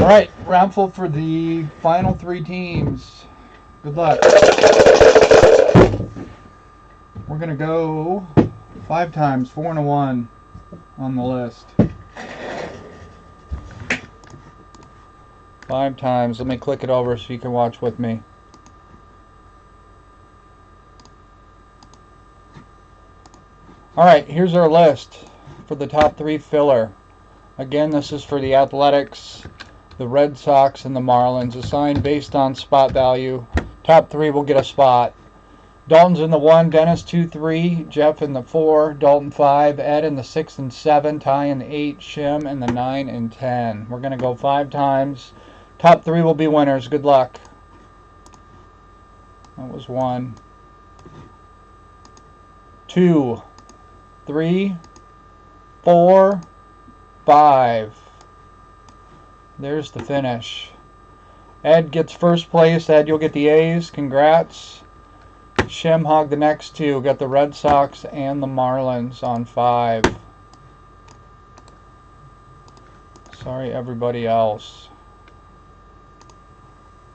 Alright, raffle for the final 3 teams. Good luck. We're going to go 5 times, 4 and a 1 on the list. 5 times. Let me click it over so you can watch with me. Alright, here's our list for the top 3 filler. Again, this is for the Athletics, the Red Sox, and the Marlins. Assigned based on spot value. Top 3 will get a spot. Dalton's in the 1, Dennis 2, 3, Jeff in the 4, Dalton 5, Ed in the 6 and 7, Ty in the 8, Shim in the 9 and 10. We're going to go 5 times. Top 3 will be winners. Good luck. That was 1, 2, 3, 4, 5. There's the finish. Ed gets first place. Ed, you'll get the A's. Congrats. Shim hogged the next 2. Got the Red Sox and the Marlins on 5. Sorry, everybody else.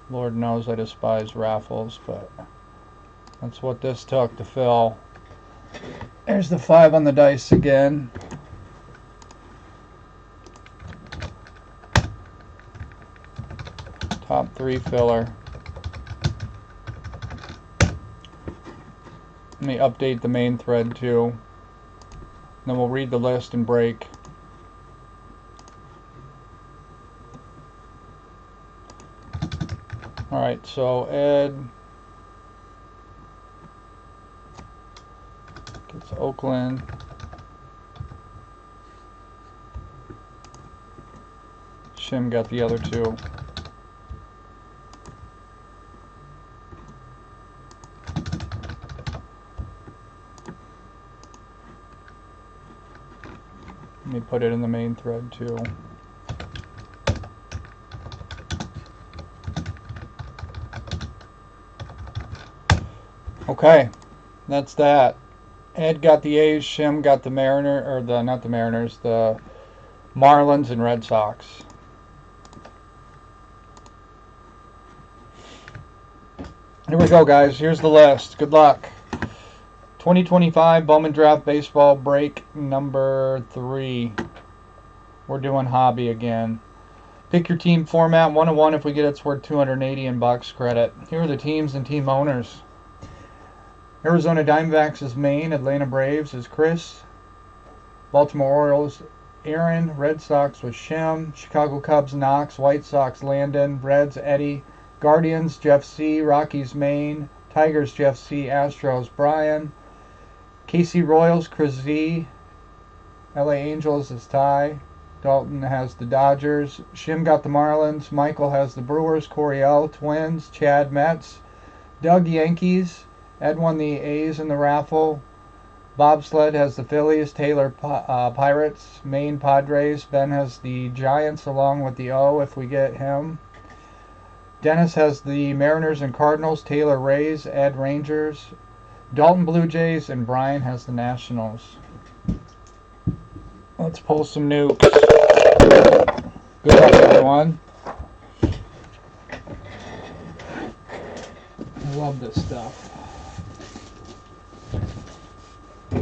Lord knows I despise raffles, but that's what this took to fill. There's the 5 on the dice again. Top 3 filler. Let me update the main thread too. Then we'll read the list and break. Alright, so Ed gets Oakland. Shim got the other 2. Let me put it in the main thread too. Okay, that's that. Ed got the A's, Shim got the Mariners, or not the Mariners, the Marlins and Red Sox. Here we go, guys. Here's the list. Good luck. 2025 Bowman Draft Baseball Break number 3. We're doing hobby again. Pick your team format. 1-1 if we get it's worth 280 in box credit. Here are the teams and team owners. Arizona Diamondbacks is Maine. Atlanta Braves is Chris. Baltimore Orioles Aaron. Red Sox was Shim. Chicago Cubs Knox. White Sox Landon. Reds Eddie. Guardians Jeff C. Rockies Maine. Tigers Jeff C. Astros Brian. KC Royals Chris Z. LA Angels is Ty. Dalton has the Dodgers. Shim got the Marlins. Michael has the Brewers. Corey L. Twins. Chad Mets. Doug Yankees. Ed won the A's in the raffle. Bobsled has the Phillies. Taylor Pirates. Maine Padres. Ben has the Giants along with the O if we get him. Dennis has the Mariners and Cardinals. Taylor Rays. Ed Rangers. Dalton Blue Jays. And Brian has the Nationals. Let's pull some nukes. Good luck, everyone. I love this stuff. I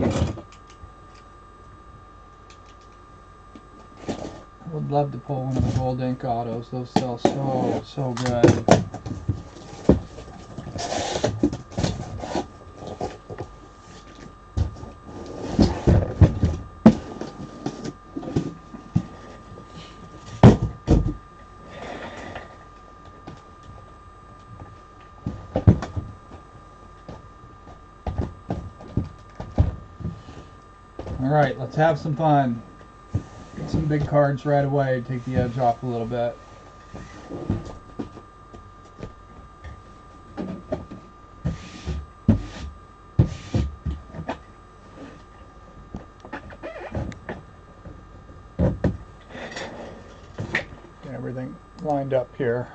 would love to pull one of the gold ink autos. Those sell so good. Alright, let's have some fun. Get some big cards right away, take the edge off a little bit. Get everything lined up here.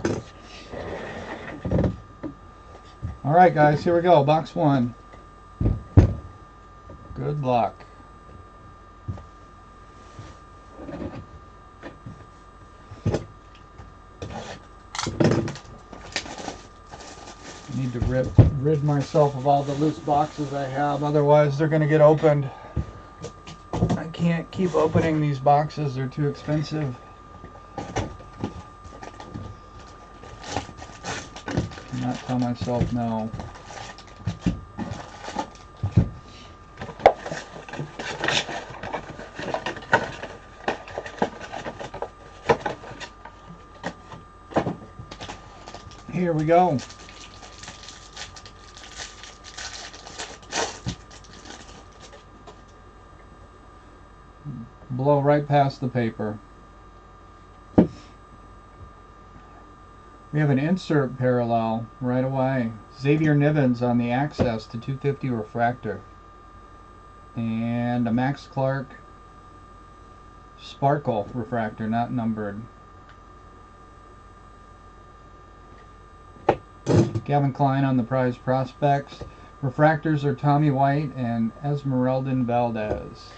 Alright guys, here we go. Box 1. Good luck. need to rid myself of all the loose boxes I have, otherwise they're going to get opened. I can't keep opening these boxes, they're too expensive. Not tell myself no. Here we go. Blow right past the paper. We have an insert parallel right away. Xavier Nivens on the Access to 250 refractor. And a Max Clark Sparkle refractor, not numbered. Gavin Klein on the Prize Prospects. Refractors are Tommy White and Esmeralda Valdez.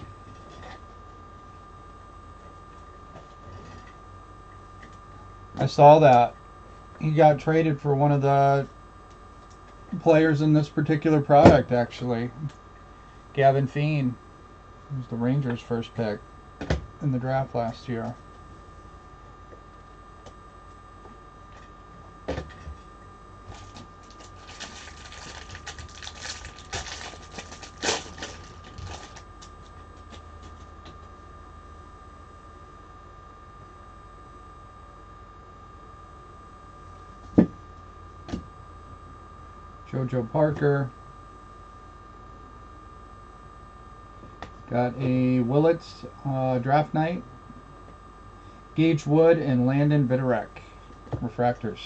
I saw that. He got traded for one of the players in this particular product, actually. Gavin Feen. He was the Rangers' first pick in the draft last year. Jojo Parker. Got a Willits draft night. Gage Wood and Landon Vitarek refractors.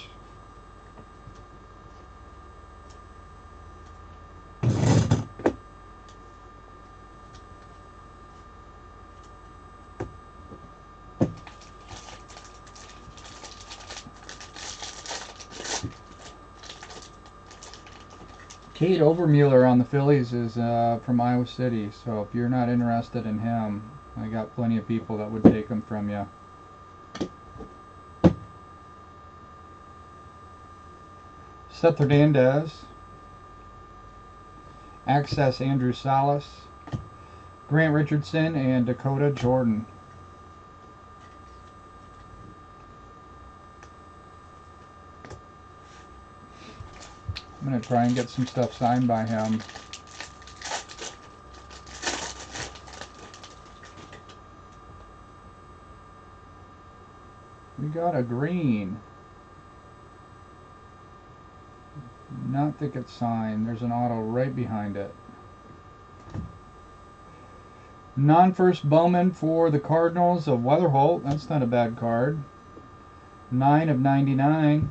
Kate Overmueller on the Phillies is from Iowa City, so if you're not interested in him, I got plenty of people that would take him from you. Seth Hernandez, Access Andrew Salas, Grant Richardson, and Dakota Jordan. I'm going to try and get some stuff signed by him. We got a green. Not think it's signed. There's an auto right behind it. Non-first Bowman for the Cardinals of Weatherholt. That's not a bad card. 9/99.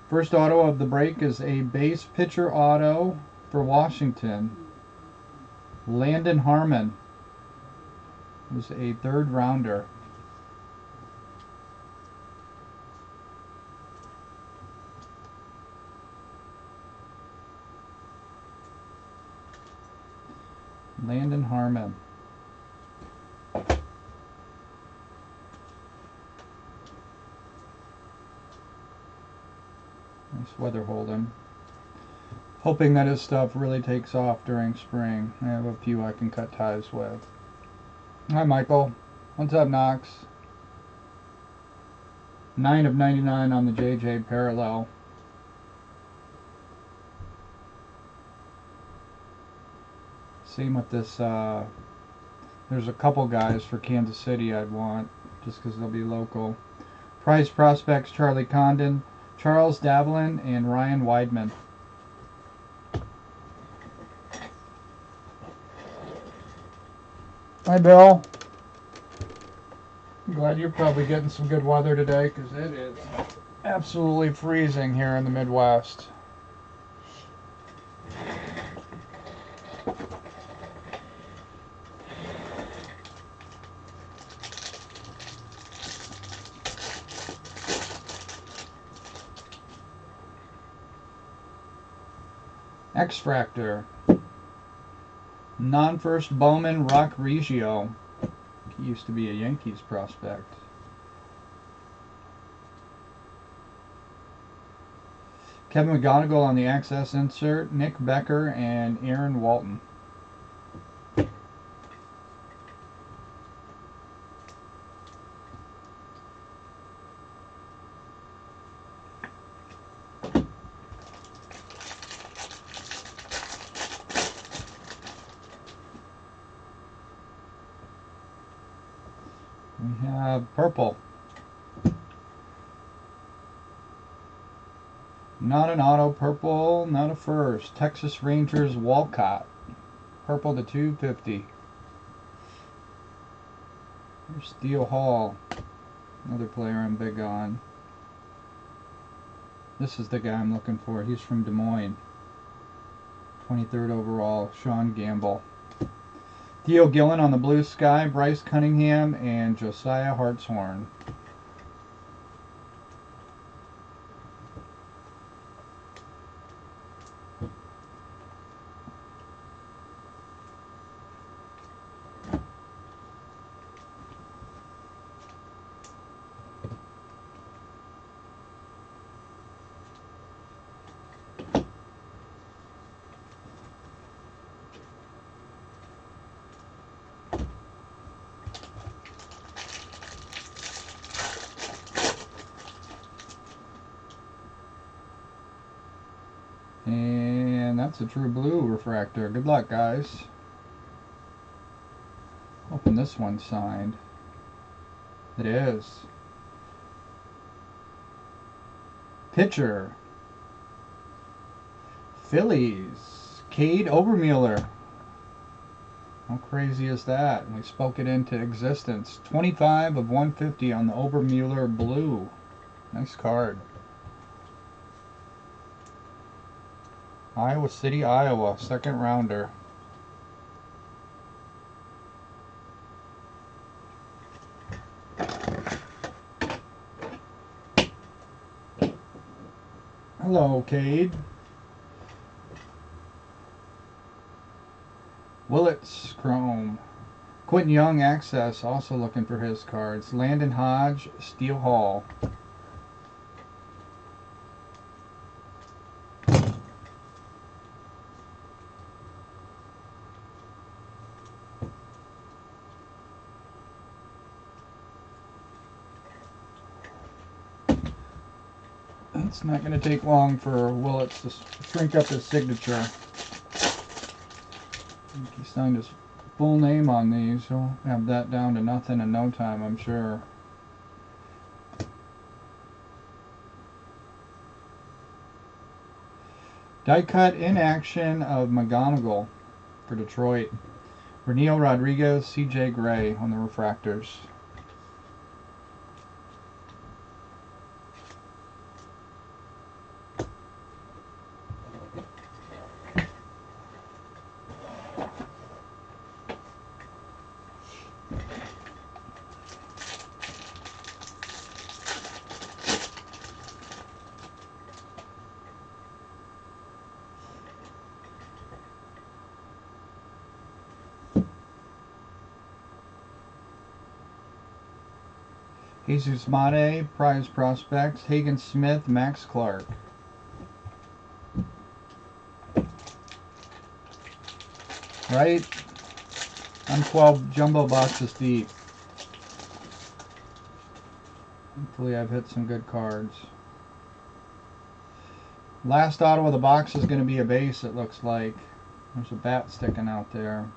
First auto of the break is a base pitcher auto for Washington. Landon Harmon was a third rounder. Landon Harmon. Nice weather holding. Hoping that his stuff really takes off during spring. I have a few I can cut ties with. Hi, Michael. What's up, Knox? 9/99 on the JJ parallel. Same with this. There's a couple guys for Kansas City I'd want, just because they'll be local. Prize Prospects, Charlie Condon, Charles Davlin, and Ryan Weidman. Hi, Bill. I'm glad you're probably getting some good weather today, because it is absolutely freezing here in the Midwest. X-Fractor. Non-first Bowman Rock Reggio. He used to be a Yankees prospect. Kevin McGonigal on the access insert, Nick Becker, and Aaron Walton. We have purple. Not an auto, purple, not a first. Texas Rangers Walcott. Purple to 250. Here's Steele Hall. Another player I'm big on. This is the guy I'm looking for. He's from Des Moines. 23rd overall, Sean Gamble. Theo Gillen on the blue sky, Bryce Cunningham, and Josiah Hartshorn. And that's a true blue refractor. Good luck, guys. Hoping this one's signed. It is. Pitcher. Phillies. Cade Obermueller. How crazy is that? We spoke it into existence. 25 of 150 on the Obermueller blue. Nice card. Iowa City, Iowa, second rounder. Hello, Cade. Willits, Chrome. Quentin Young, Access, also looking for his cards. Landon Hodge, Steele Hall. It's not going to take long for Willits to shrink up his signature. I think he signed his full name on these. He'll have that down to nothing in no time, I'm sure. Die cut in action of McGonigal for Detroit. Renil Rodriguez, CJ Gray on the refractors. Jesus Mate, Prize Prospects, Hagen Smith, Max Clark. Right? I'm 12 jumbo boxes deep. Hopefully I've hit some good cards. Last auto of the box is going to be a base, it looks like. There's a bat sticking out there.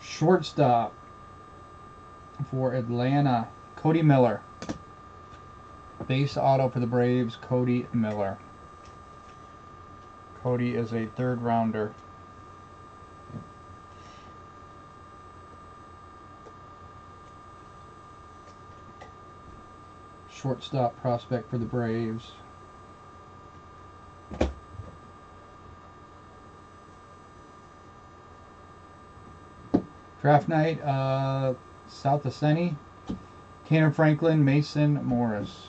Shortstop for Atlanta, Cody Miller. Base auto for the Braves, Cody Miller. Cody is a third rounder. Shortstop prospect for the Braves. Draft night, South Asceni, Cannon Franklin, Mason Morris.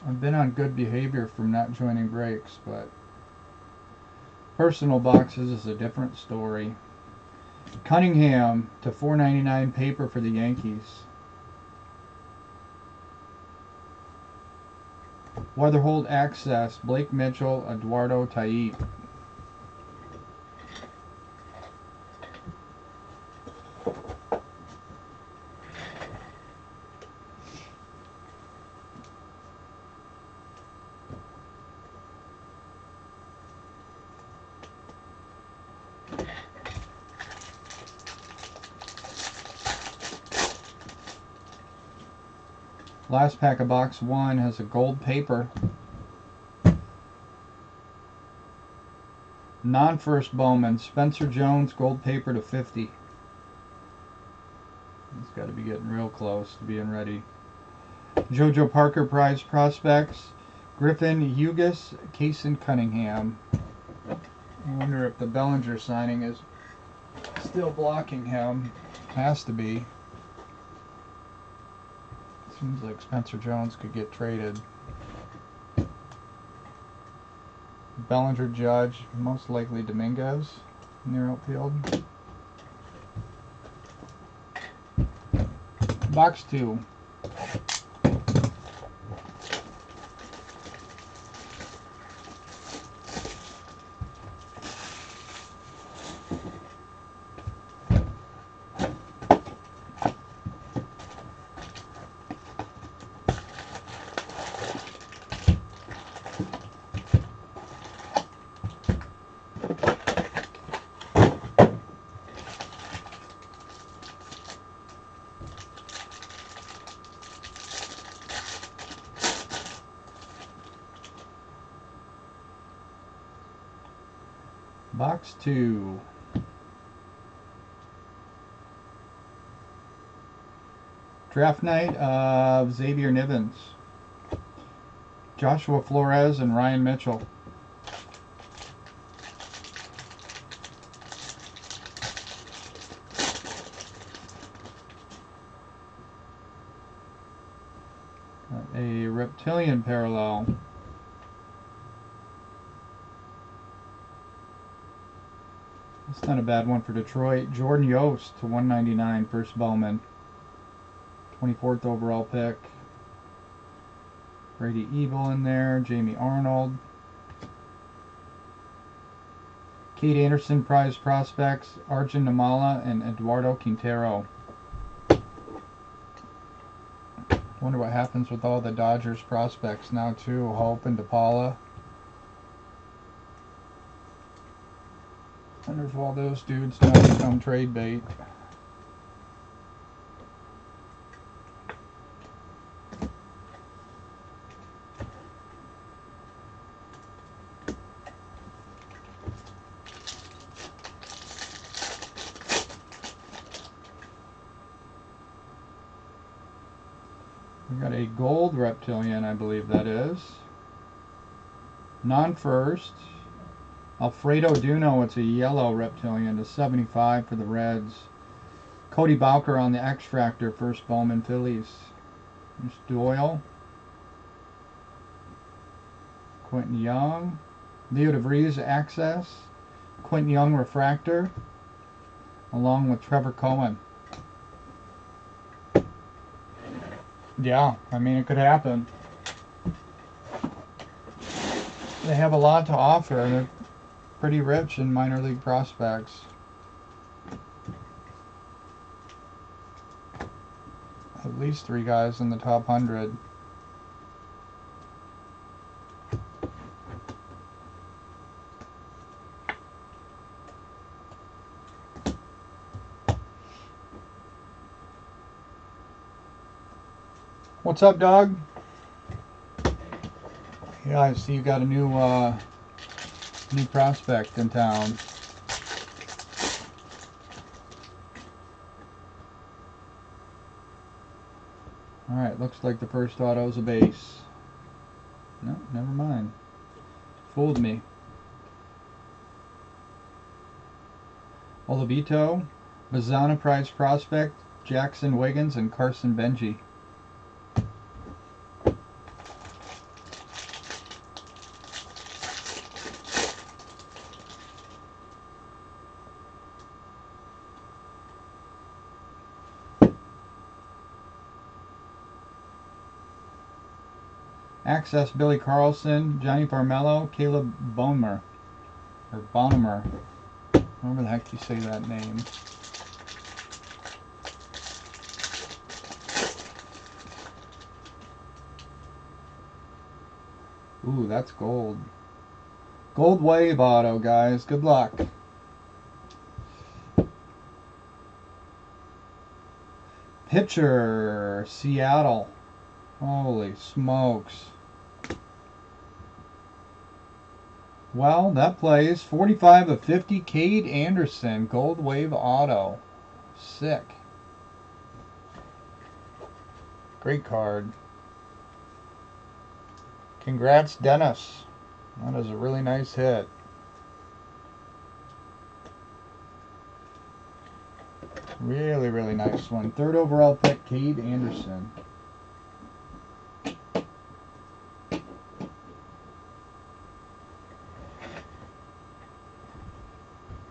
I've been on good behavior from not joining breaks, but personal boxes is a different story. Cunningham to 4.99 paper for the Yankees. Weatherhold Access, Blake Mitchell, Eduardo Tait. Last pack of box 1 has a gold paper. Non-first Bowman, Spencer Jones, gold paper to 50. He's got to be getting real close to being ready. JoJo Parker prize prospects, Griffin, Hughes, Kaysen Cunningham. I wonder if the Bellinger signing is still blocking him. Has to be. Seems like Spencer Jones could get traded. Bellinger, Judge, most likely Dominguez in their outfield. Box 2. Box 2. Draft night of Xavier Nivens, Joshua Flores, and Ryan Mitchell. Got a Reptilian parallel. That's not a bad one for Detroit. Jordan Yost to 199, first Bowman. 24th overall pick. Brady Evil in there. Jamie Arnold. Kate Anderson prize prospects. Arjun Namala and Eduardo Quintero. Wonder what happens with all the Dodgers prospects now too. Hope and DePaula. Wonder if all those dudes now become trade bait. We got a gold Reptilian, I believe that is. Non-first. Alfredo Duno, it's a yellow Reptilian to 75 for the Reds. Cody Bowker on the X-Fractor, first Bowman Phillies. There's Doyle. Quentin Young. Leo DeVries Access. Quentin Young Refractor. Along with Trevor Cohen. Yeah, I mean, it could happen. They have a lot to offer, and they're pretty rich in minor league prospects. At least 3 guys in the top 100. What's up, dog? Yeah, I see you got a new prospect in town. Alright, looks like the first auto's a base. No, never mind. Fooled me. Olavito, Bazana prize prospect, Jackson Wiggins, and Carson Benji. Access Billy Carlson, Johnny Farmello, Caleb Bowman, or Bonner. However the heck you say that name. Ooh, that's gold. Gold Wave auto, guys. Good luck. Pitcher, Seattle. Holy smokes. Well, that plays 45 of 50. Cade Anderson, Gold Wave auto. Sick. Great card. Congrats, Dennis. That is a really nice hit. Really, really nice one. 3rd overall pick, Cade Anderson.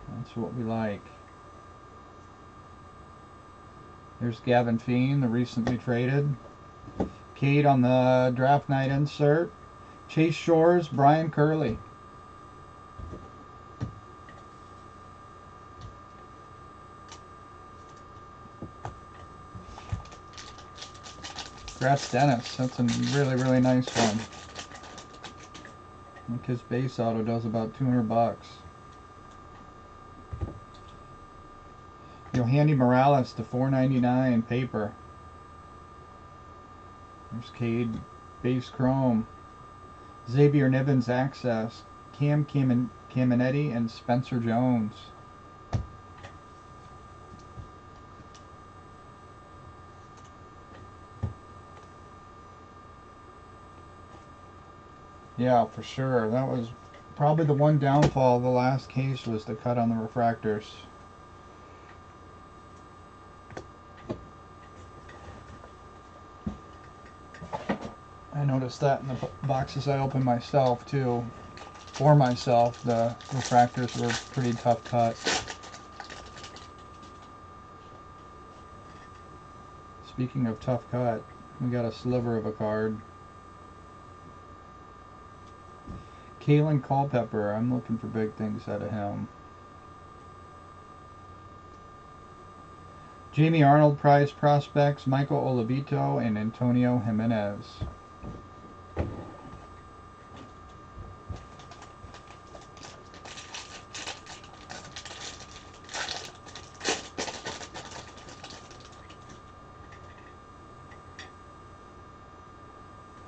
That's what we like. There's Gavin Feene, the recently traded. Cade on the draft night insert. Chase Shores, Brian Curley. Congrats, Dennis. That's a really, really nice one. I think his base auto does about 200 bucks. Yohandy Morales to 499 paper. There's Cade base chrome. Xavier Nivens access. Cam Caminetti and Spencer Jones. Yeah, for sure. That was probably the one downfall of the last case, was the cut on the refractors. I noticed that in the boxes I opened myself too. For myself, the refractors were pretty tough cut. Speaking of tough cut, we got a sliver of a card. Kalen Culpepper, I'm looking for big things out of him. Jamie Arnold prize prospects, Michael Olivito and Antonio Jimenez.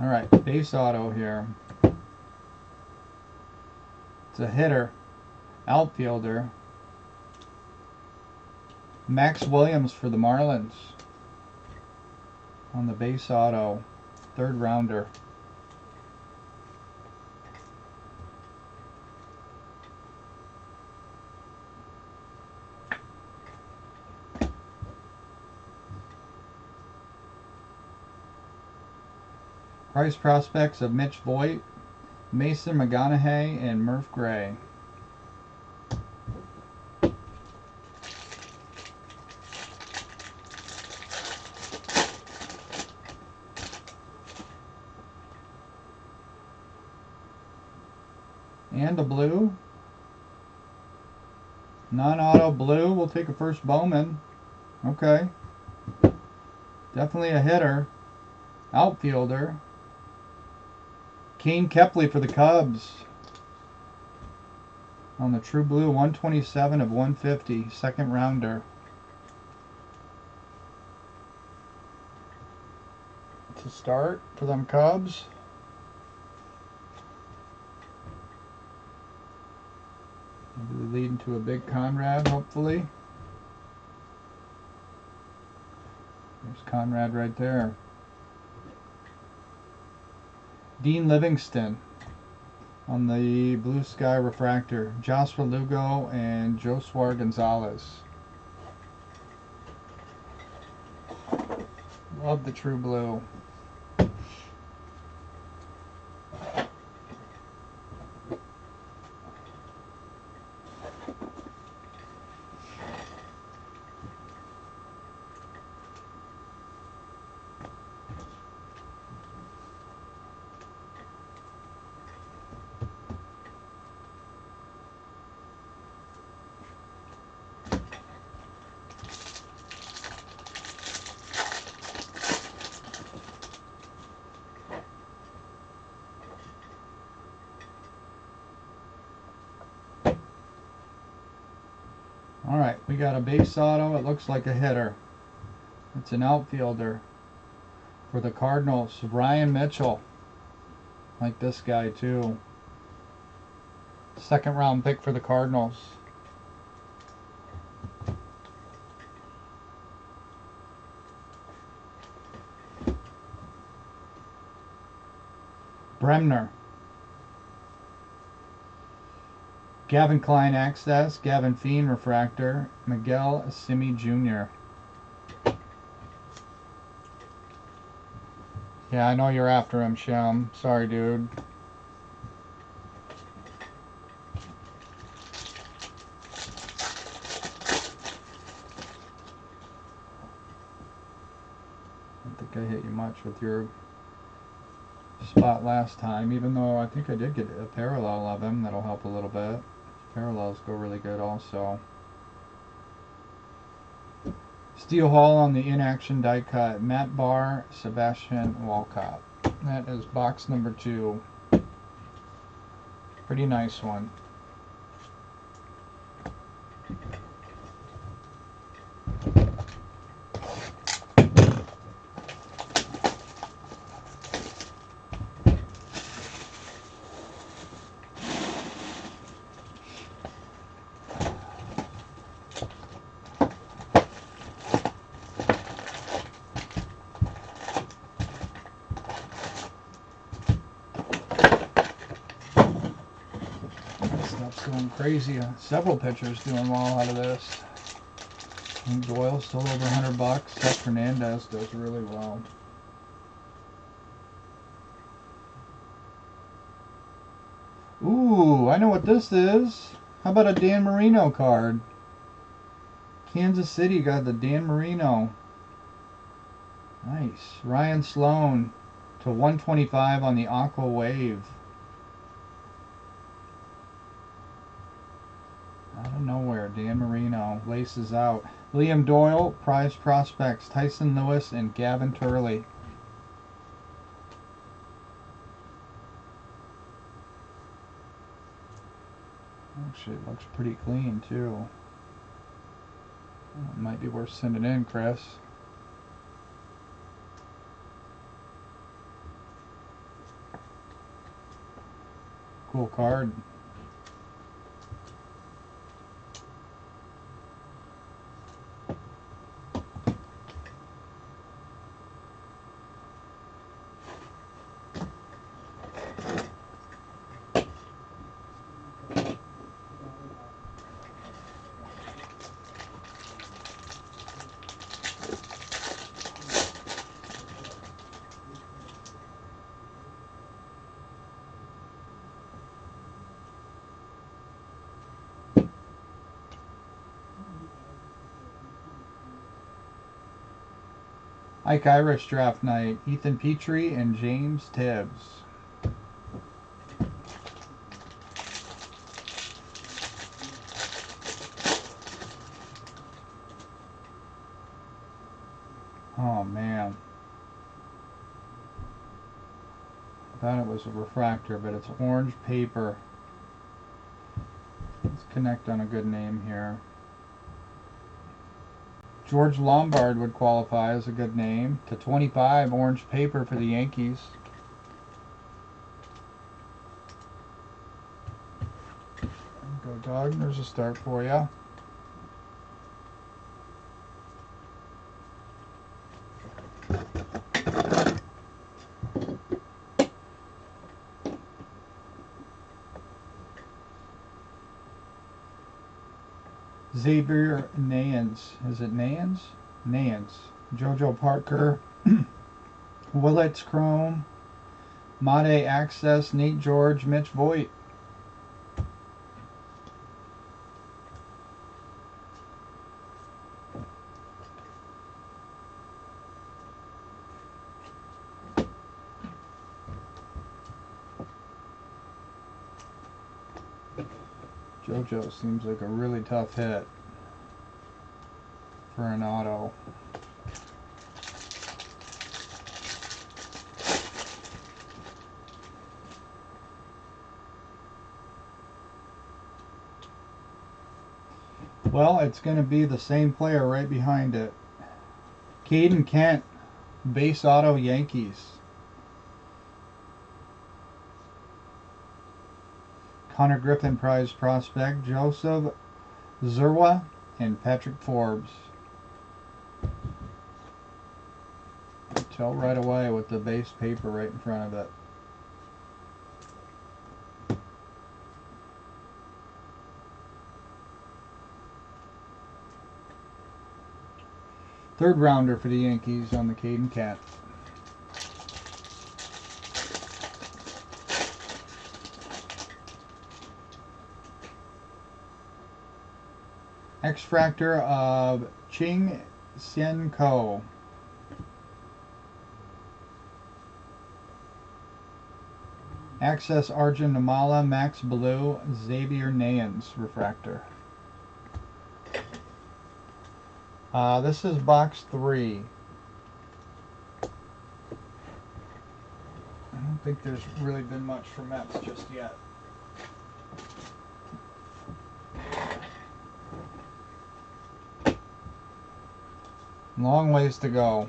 Alright, base auto here. It's a hitter, outfielder. Max Williams for the Marlins on the base auto, 3rd rounder. Price prospects of Mitch Voigt, Mason McGonaghy, and Murph Gray. And a blue. Non-auto blue. We'll take a first Bowman. Okay. Definitely a hitter. Outfielder. Kane Kepley for the Cubs. On the true blue, 127 of 150. 2nd rounder. To start for them Cubs. Maybe leading to a big Conrad, hopefully. There's Conrad right there. Dean Livingston on the Blue Sky Refractor. Joshua Lugo and Josua Gonzalez. Love the true blue. All right, we got a base auto. It looks like a hitter. It's an outfielder for the Cardinals. Ryan Mitchell. Like this guy too. Second round pick for the Cardinals. Bremner. Gavin Klein Access. Gavin Feen Refractor. Miguel Simi Jr. Yeah, I know you're after him, Shem. Sorry, dude. I don't think I hit you much with your spot last time, even though I think I did get a parallel of him. That'll help a little bit. Parallels go really good also. Steel Hall on the inaction die cut. Matt Barr, Sebastian Walcott. That is box number 2. Pretty nice one. Stuff's going crazy. Several pitchers doing well out of this. I think Doyle's still over $100. Seth Hernandez does really well. Ooh, I know what this is. How about a Dan Marino card? Kansas City got the Dan Marino. Nice. Ryan Sloan to 125 on the Aqua Wave. Out of nowhere, Dan Marino laces out. Liam Doyle, prize prospects, Tyson Lewis and Gavin Turley. Actually, it looks pretty clean too. It might be worth sending in, Chris. Cool card. Ike Irish draft night. Ethan Petrie and James Tibbs. Oh man. I thought it was a refractor, but it's orange paper. Let's connect on a good name here. George Lombard would qualify as a good name. To 25, orange paper for the Yankees. Go, dog. There's a start for you. Xavier Nance. Is it Nance? Nance. Jojo Parker. Willits Chrome. Made Access. Nate George. Mitch Voigt. JoJo seems like a really tough hit for an auto. Well, it's going to be the same player right behind it. Caden Kent, base auto Yankees. Connor Griffin prize prospect, Joseph Zerwa, and Patrick Forbes. Tell right away with the base paper right in front of it. Third rounder for the Yankees on the Caden Kent. X-Fractor of Ching Sien Ko. Access Arjun Namala, Max Blue, Xavier Nayans refractor. This is box 3. I don't think there's really been much for Mets just yet. Long ways to go.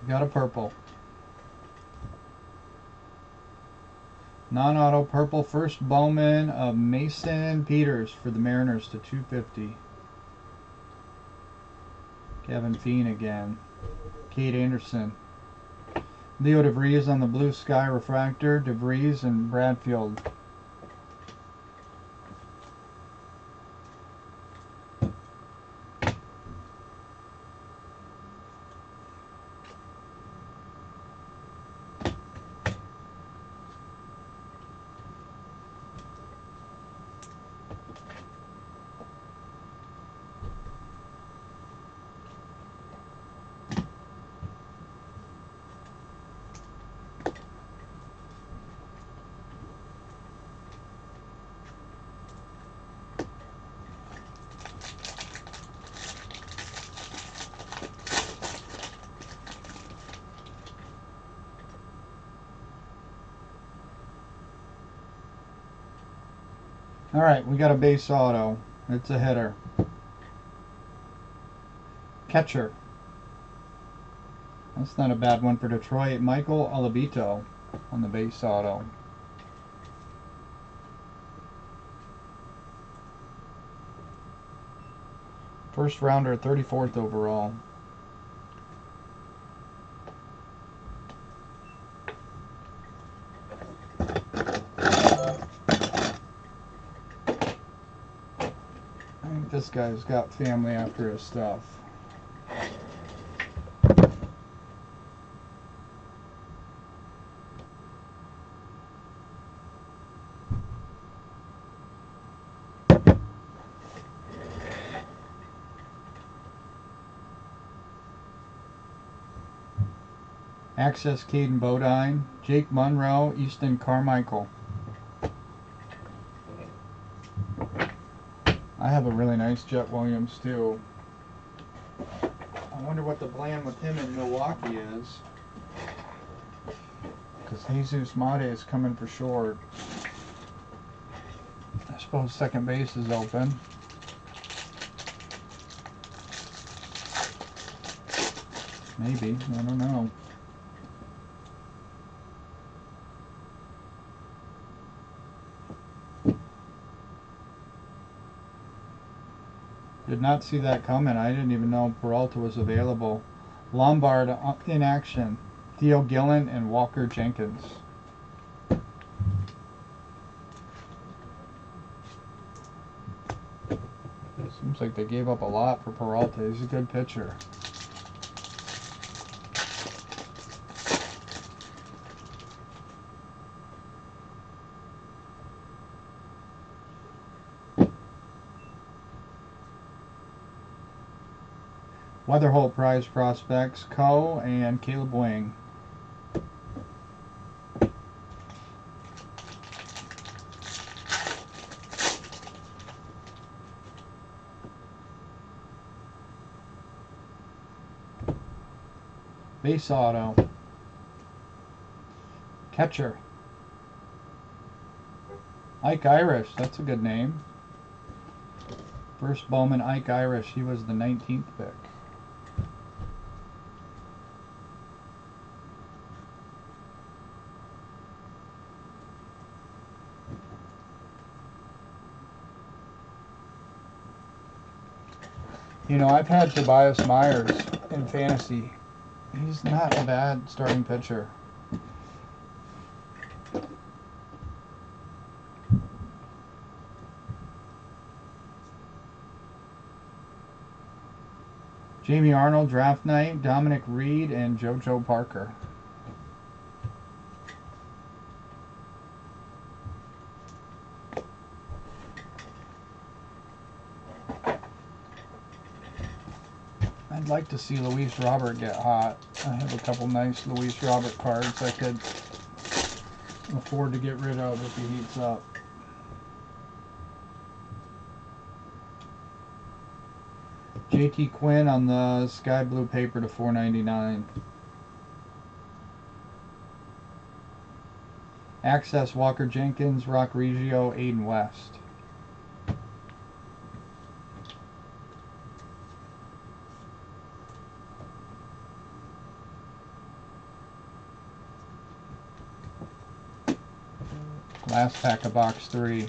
Got a purple. Non-auto purple, first Bowman of Mason Peters for the Mariners to 250. Kevin Feen again. Kate Anderson. Leo DeVries on the Blue Sky refractor. DeVries and Bradfield. Alright, we got a base auto. It's a hitter. Catcher. That's not a bad one for Detroit. Michael Olibito on the base auto. First rounder, 34th overall. I think this guy's got family after his stuff. Access Caden Bodine, Jake Monroe, Easton Carmichael. I have a really nice Jet Williams too. I wonder what the plan with him in Milwaukee is. Because Jesus Mate is coming for short. I suppose second base is open. Maybe, I don't know. Did not see that coming. I didn't even know Peralta was available. Lombard in action. Theo Gillen and Walker Jenkins. Seems like they gave up a lot for Peralta. He's a good pitcher. Weatherholt prize prospects, Coe and Caleb Wing. Base auto. Catcher. Ike Irish. That's a good name. First Bowman, Ike Irish. He was the 19th pick. You know, I've had Tobias Myers in fantasy. He's not a bad starting pitcher. Jamie Arnold, draft night, Dominic Reed, and JoJo Parker. I'd like to see Luis Robert get hot. I have a couple nice Luis Robert cards I could afford to get rid of if he heats up. JT Quinn on the sky blue paper to $4.99. Access Walker Jenkins, Rock Reggio, Aiden West. Last pack of box 3.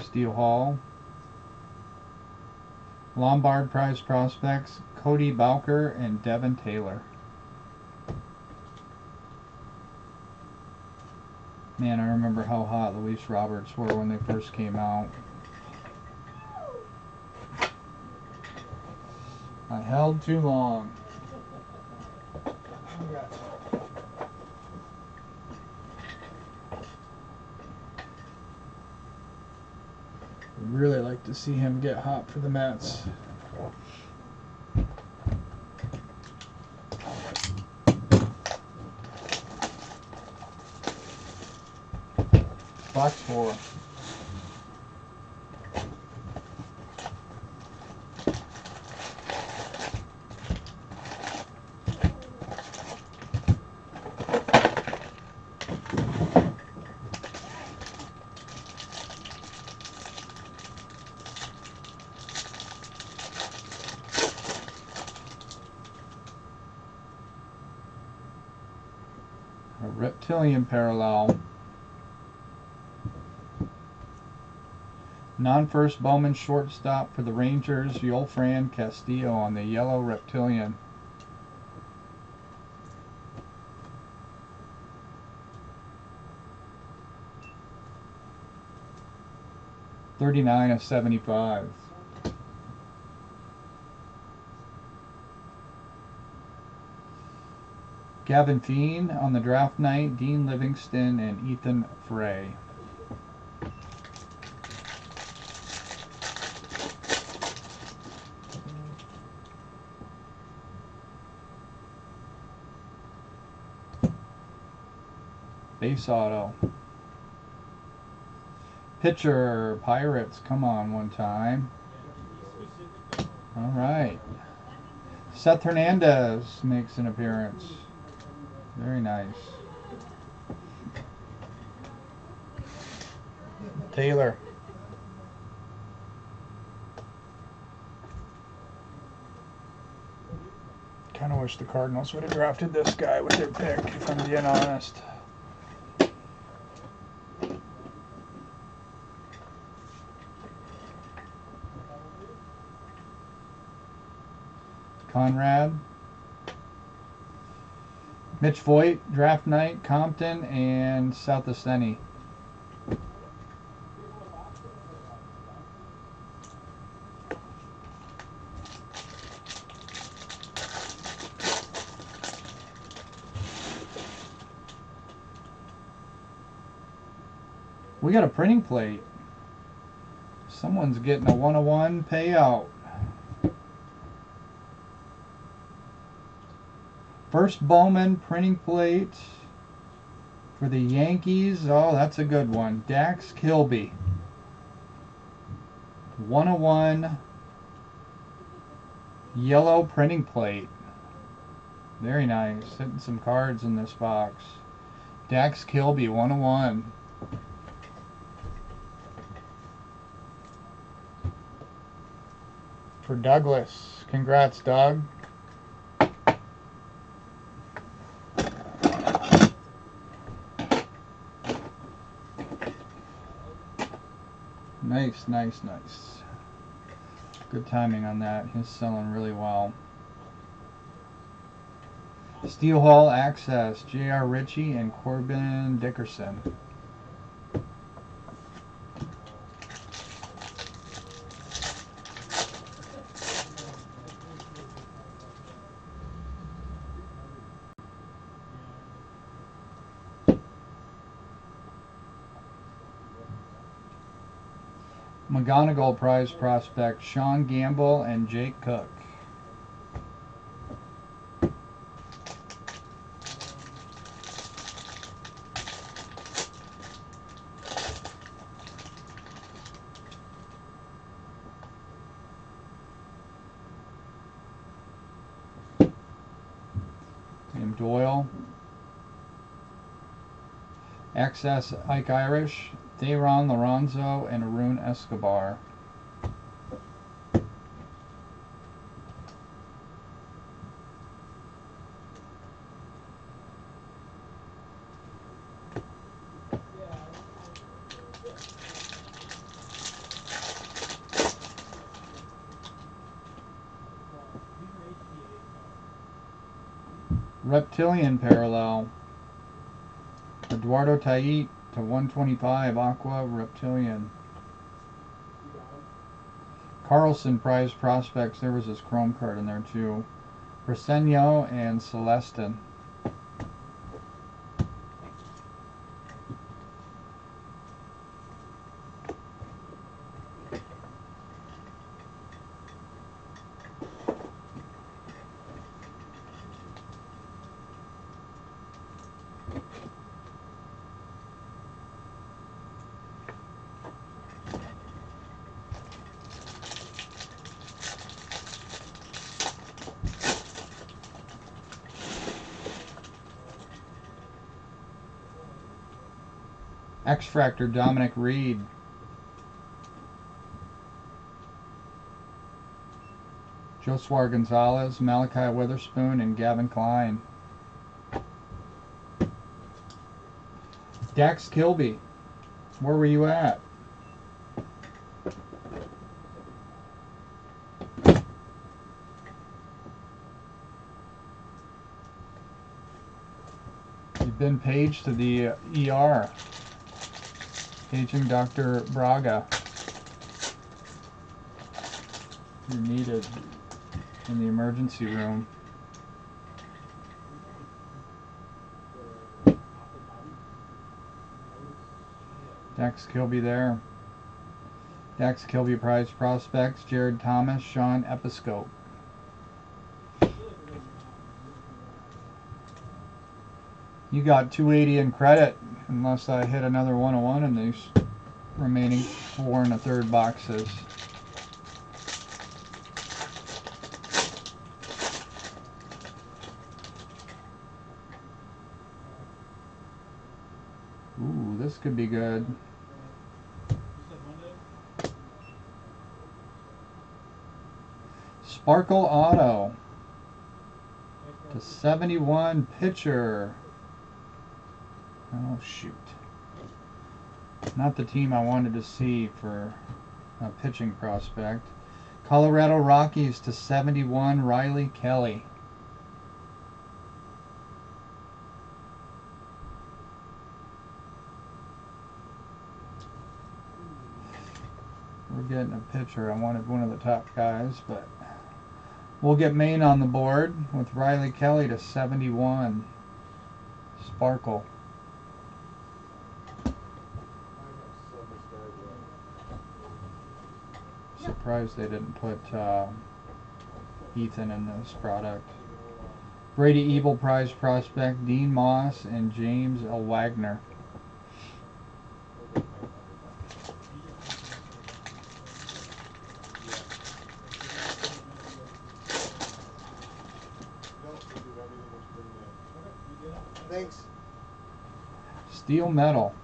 Steel Hall. Lombard Prize Prospects, Cody Bowker and Devin Taylor. Man, I remember how hot Luis Roberts were when they first came out. I held too long. I'd really like to see him get hot for the Mets. Box 4. A Reptilian parallel. Non-first Bowman shortstop for the Rangers, Yolfran Castillo on the yellow Reptilian. $39.75. Gavin Feene on the draft night, Dean Livingston and Ethan Frey. Base auto. Pitcher, Pirates, come on one time. All right. Seth Hernandez makes an appearance. Very nice. Taylor. Kind of wish the Cardinals would have drafted this guy with their pick, if I'm being honest. Conrad. Mitch Voigt, draft night, Compton, and South Asceni. We got a printing plate. Someone's getting a 101 payout. First Bowman printing plate for the Yankees. Oh, that's a good one. Dax Kilby. 101 yellow printing plate. Very nice. Hitting some cards in this box. Dax Kilby, 101. For Douglas. Congrats, Doug. Nice, nice, nice. Good timing on that. He's selling really well. Steel Hall Access, J.R. Ritchie and Corbin Dickerson. McGonigal Prize Prospect, Sean Gamble and Jake Cook. Tim Doyle. Access Ike Irish, Theron Lorenzo, and Arun Escobar. Reptilian Parallel. Eduardo Tait to 125, Aqua Reptilian. Carlson Prize Prospects, there was his Chrome card in there too. Briseño and Celestin. X-Fractor Dominic Reed. Josuar Gonzalez, Malachi Witherspoon, and Gavin Klein. Dax Kilby, where were you at? You've been paged to the ER. Paging Dr. Braga. You're needed in the emergency room. Dax Kilby there. Dax Kilby Prize Prospects, Jared Thomas, Sean Episcope. You got 280 in credit, unless I hit another 101 in these remaining 4 1/3 boxes. Ooh, this could be good. Sparkle Auto to 71 pitcher. Oh shoot. Not the team I wanted to see for a pitching prospect. Colorado Rockies to 71, Riley Kelly. We're getting a pitcher. I wanted one of the top guys, but we'll get Maine on the board with Riley Kelly to 71. Sparkle. Surprised they didn't put Ethan in this product. Brady Ebel Prize Prospect, Dean Moss, and James L. Wagner. Thanks. Steel metal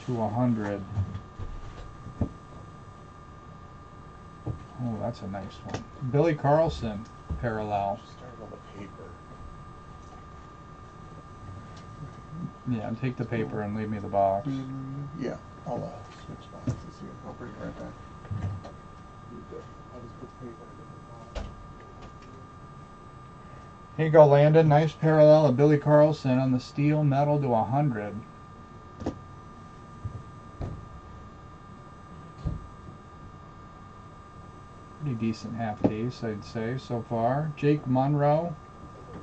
to 100. Oh, that's a nice one. Billy Carlson, parallel. Start on the paper. Yeah, take the paper and leave me the box. Yeah, I'll switch boxes here. I'll bring it right back. I'll just put the paper in a different box. Here you go, Landon. Nice parallel of Billy Carlson on the steel metal to 100. Pretty decent half case, I'd say, so far. Jake Monroe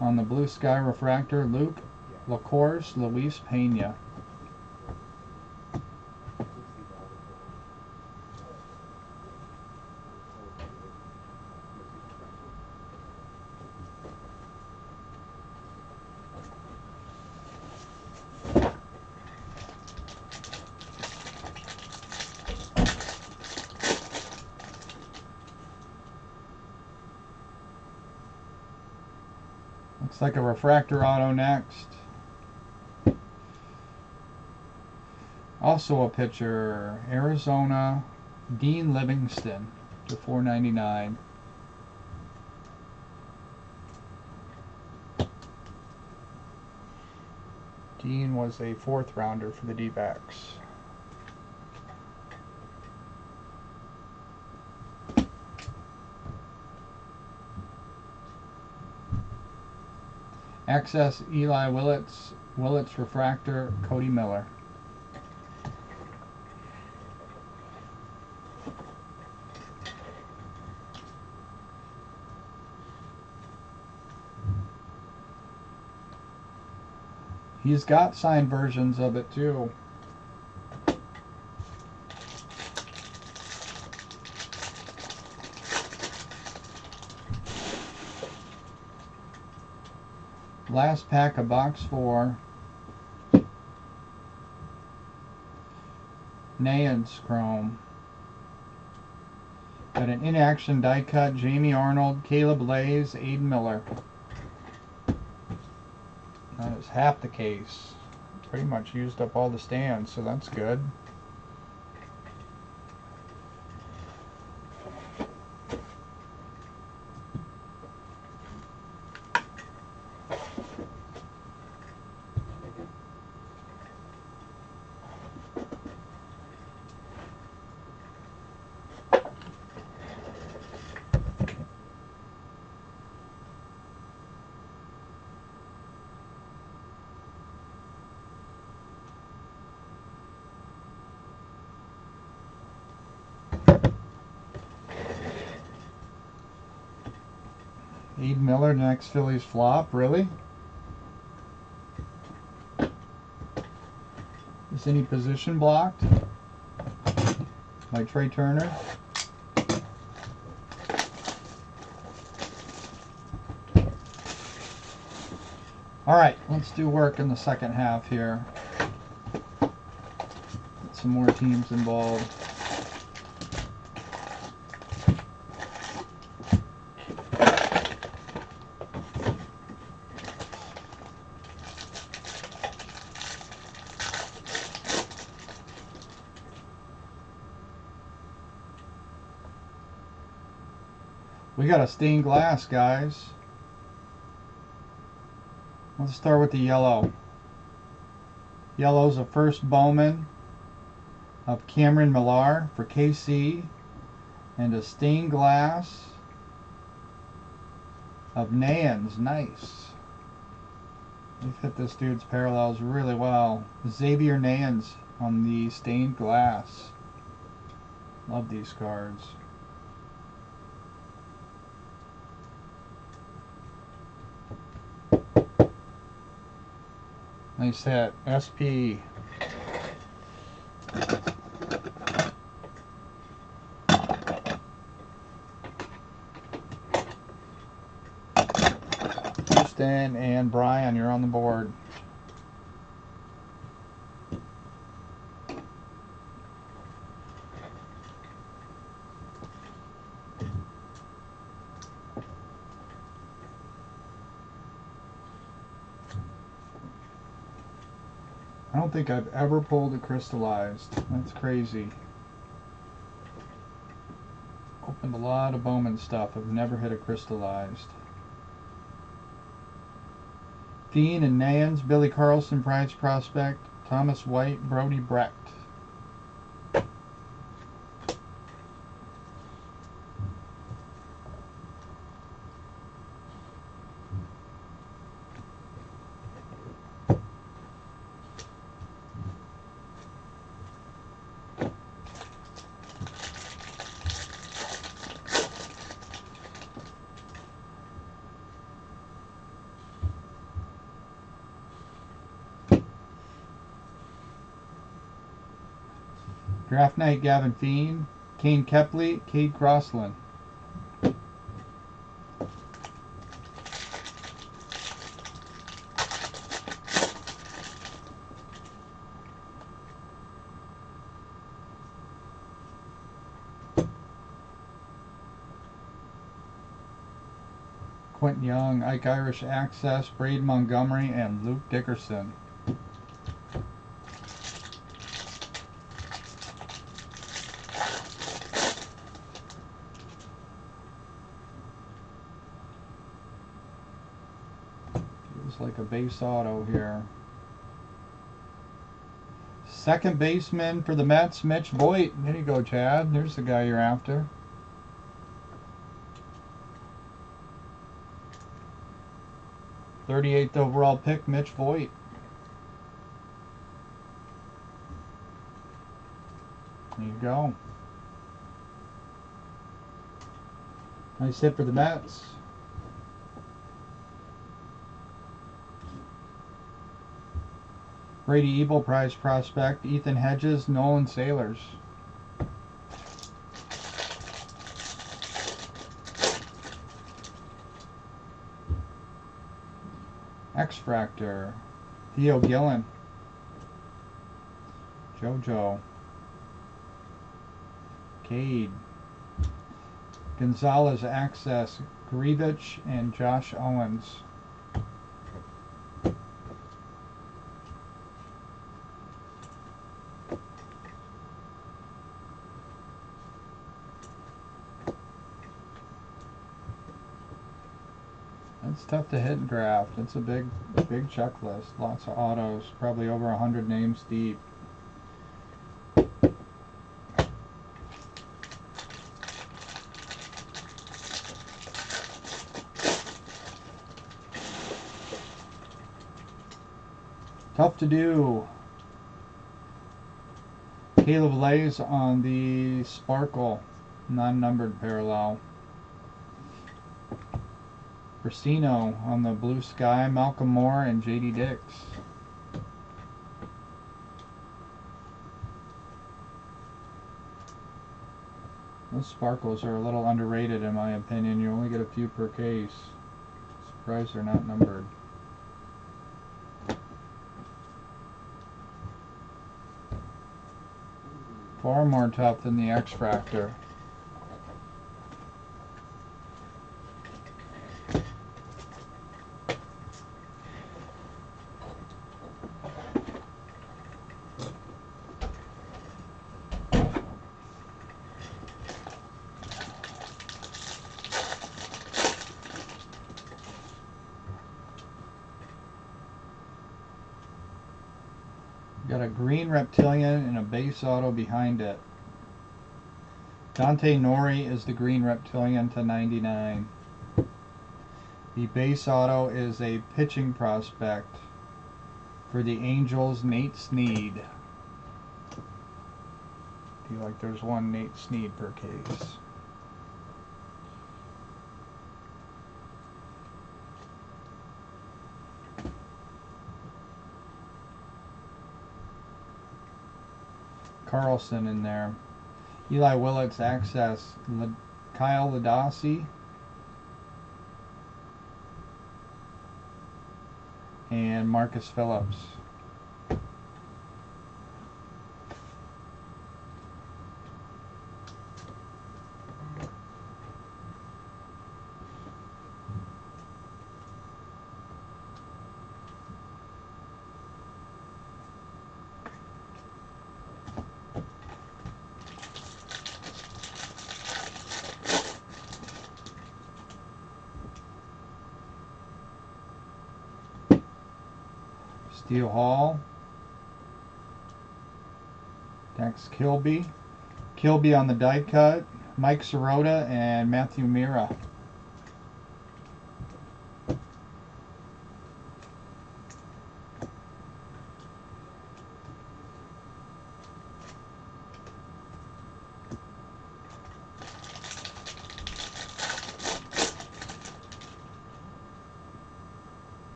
on the Blue Sky Refractor. Luke LaCourse, Luis Pena. Looks like a refractor auto next. Also a pitcher, Arizona, Dean Livingston to 499. Dean was a 4th rounder for the D-backs. Access Eli Willits, Willits refractor, Cody Miller. He's got signed versions of it too. Last pack of box 4. Nance Chrome. Got an in-action die cut, Jamie Arnold, Caleb Lays, Aiden Miller. That is half the case. Pretty much used up all the stands, so that's good. Aiden Miller, next Phillies flop, really? Is any position blocked? Like Trey Turner? Alright, let's do work in the second half here. Get some more teams involved. We got a stained glass, guys. Let's start with the yellow. Yellow's a first Bowman of Cameron Millar for KC, and a stained glass of Nance. Nice. They fit this dude's parallels really well. Xavier Nance on the stained glass. Love these cards. Nice hit. SP. Houston and Brian, you're on the board. I don't think I've ever pulled a crystallized. That's crazy. Opened a lot of Bowman stuff. I've never hit a crystallized. Dean and Nans, Billy Carlson, Prize Prospect, Thomas White, Brody Brecht. Draft Night, Gavin Fiend, Kane Kepley, Cade Crossland. Quentin Young, Ike Irish Access, Braid Montgomery, and Luke Dickerson. Feels like a base auto here. Second baseman for the Mets, Mitch Voigt. There you go, Chad. There's the guy you're after. '38th overall pick, Mitch Voigt. There you go. Nice hit for the Mets. Brady Ebel, Prize Prospect, Ethan Hedges, Nolan Sailors. X-Fractor, Theo Gillen, JoJo, Cade, Gonzalez Access, Grievich, and Josh Owens. It's tough to hit in draft. It's a big checklist. Lots of autos, probably over 100 names deep. Tough to do. Caleb Lays on the Sparkle, non-numbered parallel. Brasino on the Blue Sky, Malcolm Moore, and J.D. Dix. Those Sparkles are a little underrated in my opinion. You only get a few per case. Surprised they're not numbered. Far more tough than the X-Fractor. Got a green Reptilian and a base auto behind it. Dante Nori is the green Reptilian to 99. The base auto is a pitching prospect for the Angels, Nate Snead. Feel like there's one Nate Snead per case. Carlson in there. Eli Willett's Access. Kyle Ladasi. And Marcus Phillips. Steel Hall. Dax Kilby. Kilby on the die cut. Mike Sirota and Matthew Mira.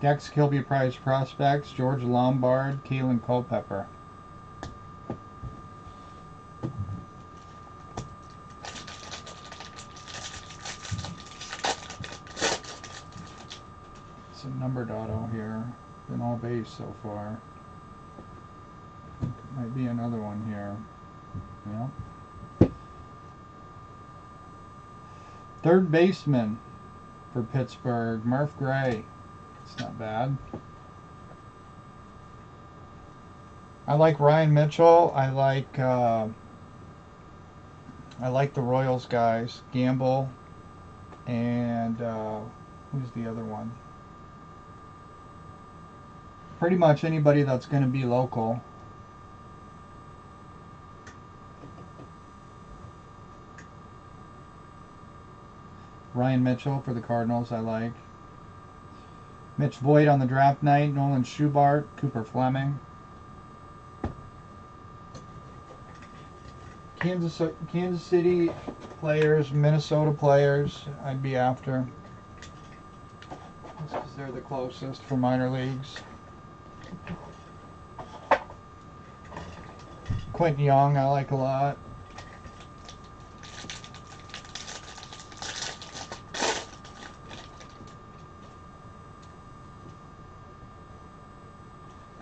Dex Kilby Prize Prospects, George Lombard, Kalen Culpepper. It's a numbered auto here. Been all base so far. Might be another one here. Yep. Third baseman for Pittsburgh, Murph Gray. It's not bad. I like Ryan Mitchell. I like the Royals guys, Gamble, and who's the other one? Pretty much anybody that's going to be local. Ryan Mitchell for the Cardinals, I like. Mitch Voigt on the draft night, Nolan Schubart, Cooper Fleming. Kansas City players, Minnesota players, I'd be after. Just because they're the closest for minor leagues. Quentin Young, I like a lot.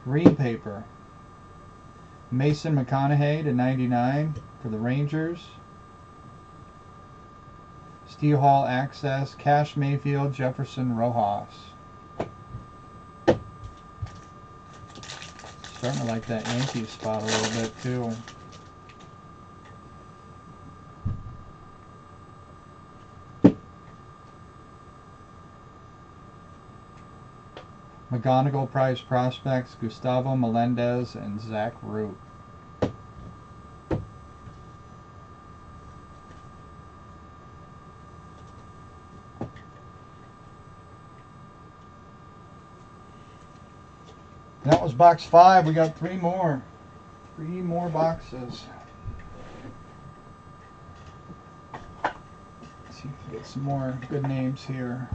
Green paper. Mason McConaughey to 99 for the Rangers. Steel Hall Access, Cash Mayfield, Jefferson Rojas. Starting to like that Yankees spot a little bit too. McGonigal Prize Prospects, Gustavo Melendez and Zach Root. That was box 5. We got 3 more. 3 more boxes. Let's see if we get some more good names here.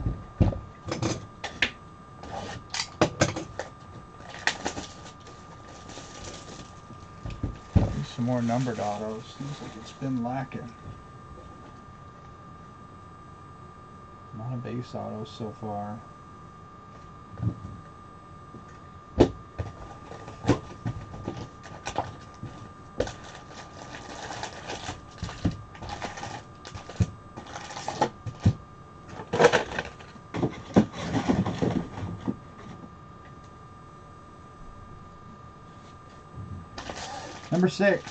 Some more numbered autos. Seems like it's been lacking. A lot of base autos so far. Number 6.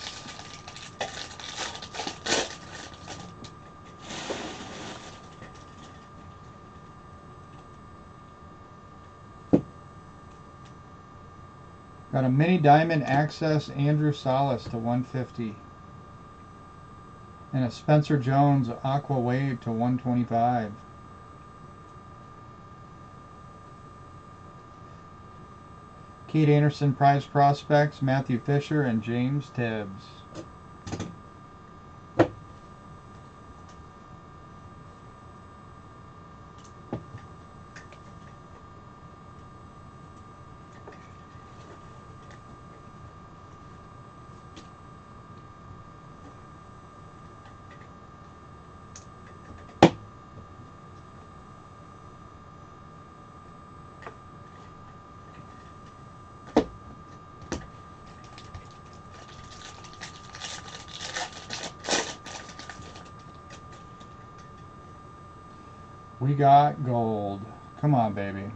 Got a mini diamond access Andrew Salas to 150. And a Spencer Jones Aqua Wave to 125. Kate Anderson Prize Prospects, Matthew Fisher and James Tibbs. We got gold. Come on, baby.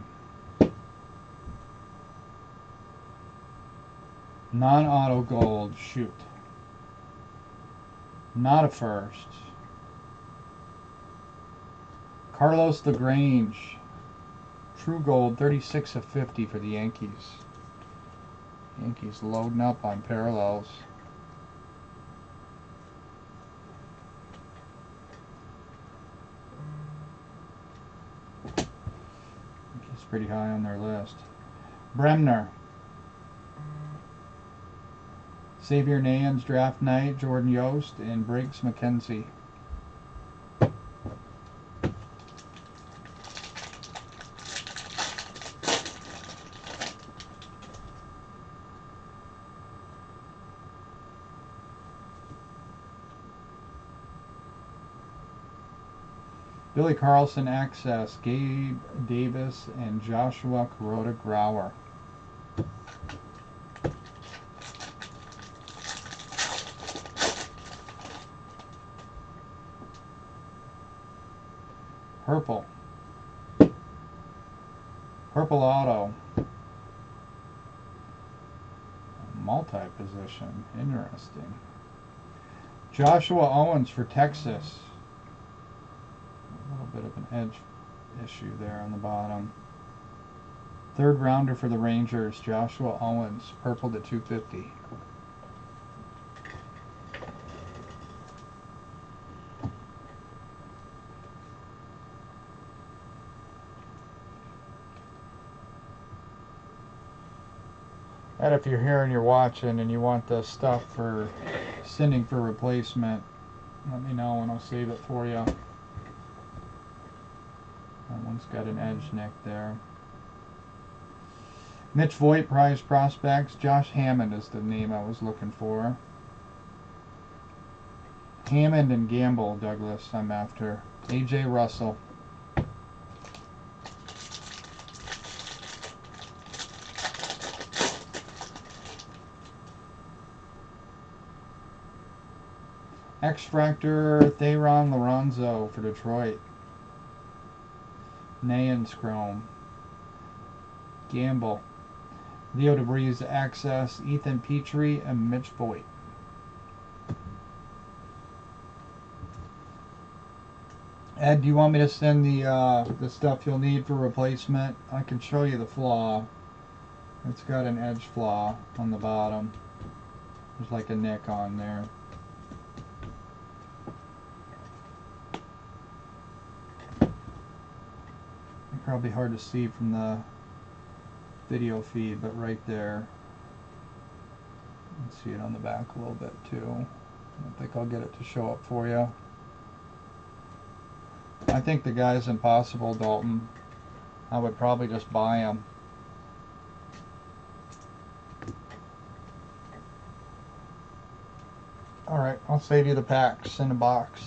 Non-auto gold. Shoot. Not a first. Carlos LaGrange. True Gold, 36 of 50 for the Yankees. Yankees loading up on parallels. Yankees pretty high on their list. Bremner. Xavier Nans, draft night, Jordan Yost, and Briggs McKenzie. Billy Carlson, Access, Gabe Davis, and Joshua Kuroda Grauer. Purple. Purple Auto. Multi-position. Interesting. Joshua Owens for Texas. A little bit of an edge issue there on the bottom. Third rounder for the Rangers, Joshua Owens, purple to 250. And if you're here and you're watching and you want the stuff for sending for replacement, let me know and I'll save it for you. That one's got an edge nick there. Mitch Voigt, prize prospects. Josh Hammond is the name I was looking for. Hammond and Gamble, Douglas, I'm after. A.J. Russell. X-Fractor, Theron Lorenzo for Detroit. Nayans Chrome. Gamble. Leo DeBreeze, Access, Ethan Petrie, and Mitch Voigt. Ed, do you want me to send the stuff you'll need for replacement? I can show you the flaw. It's got an edge flaw on the bottom. There's like a nick on there. Probably hard to see from the video feed, but right there. You can see it on the back a little bit too. I don't think I'll get it to show up for you. I think the guy's impossible, Dalton. I would probably just buy him. Alright, I'll save you the packs in a box.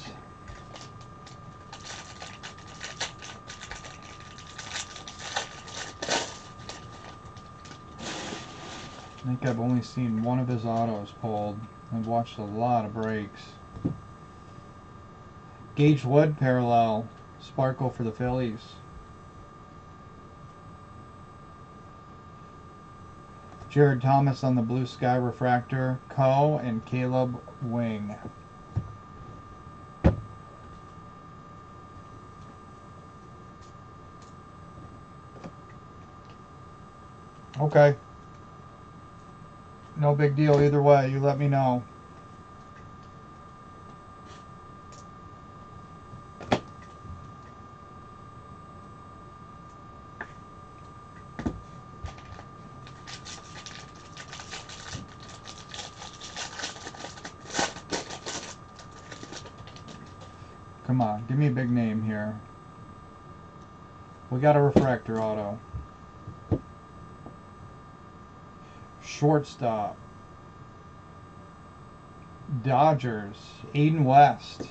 I think I've only seen one of his autos pulled. I've watched a lot of breaks. Gage Wood parallel. Sparkle for the Phillies. Jared Thomas on the Blue Sky Refractor. Coe and Caleb Wing. Okay. No big deal either way. You let me know. Come on, give me a big name here. We got a refractor auto. Shortstop. Dodgers. Aiden West.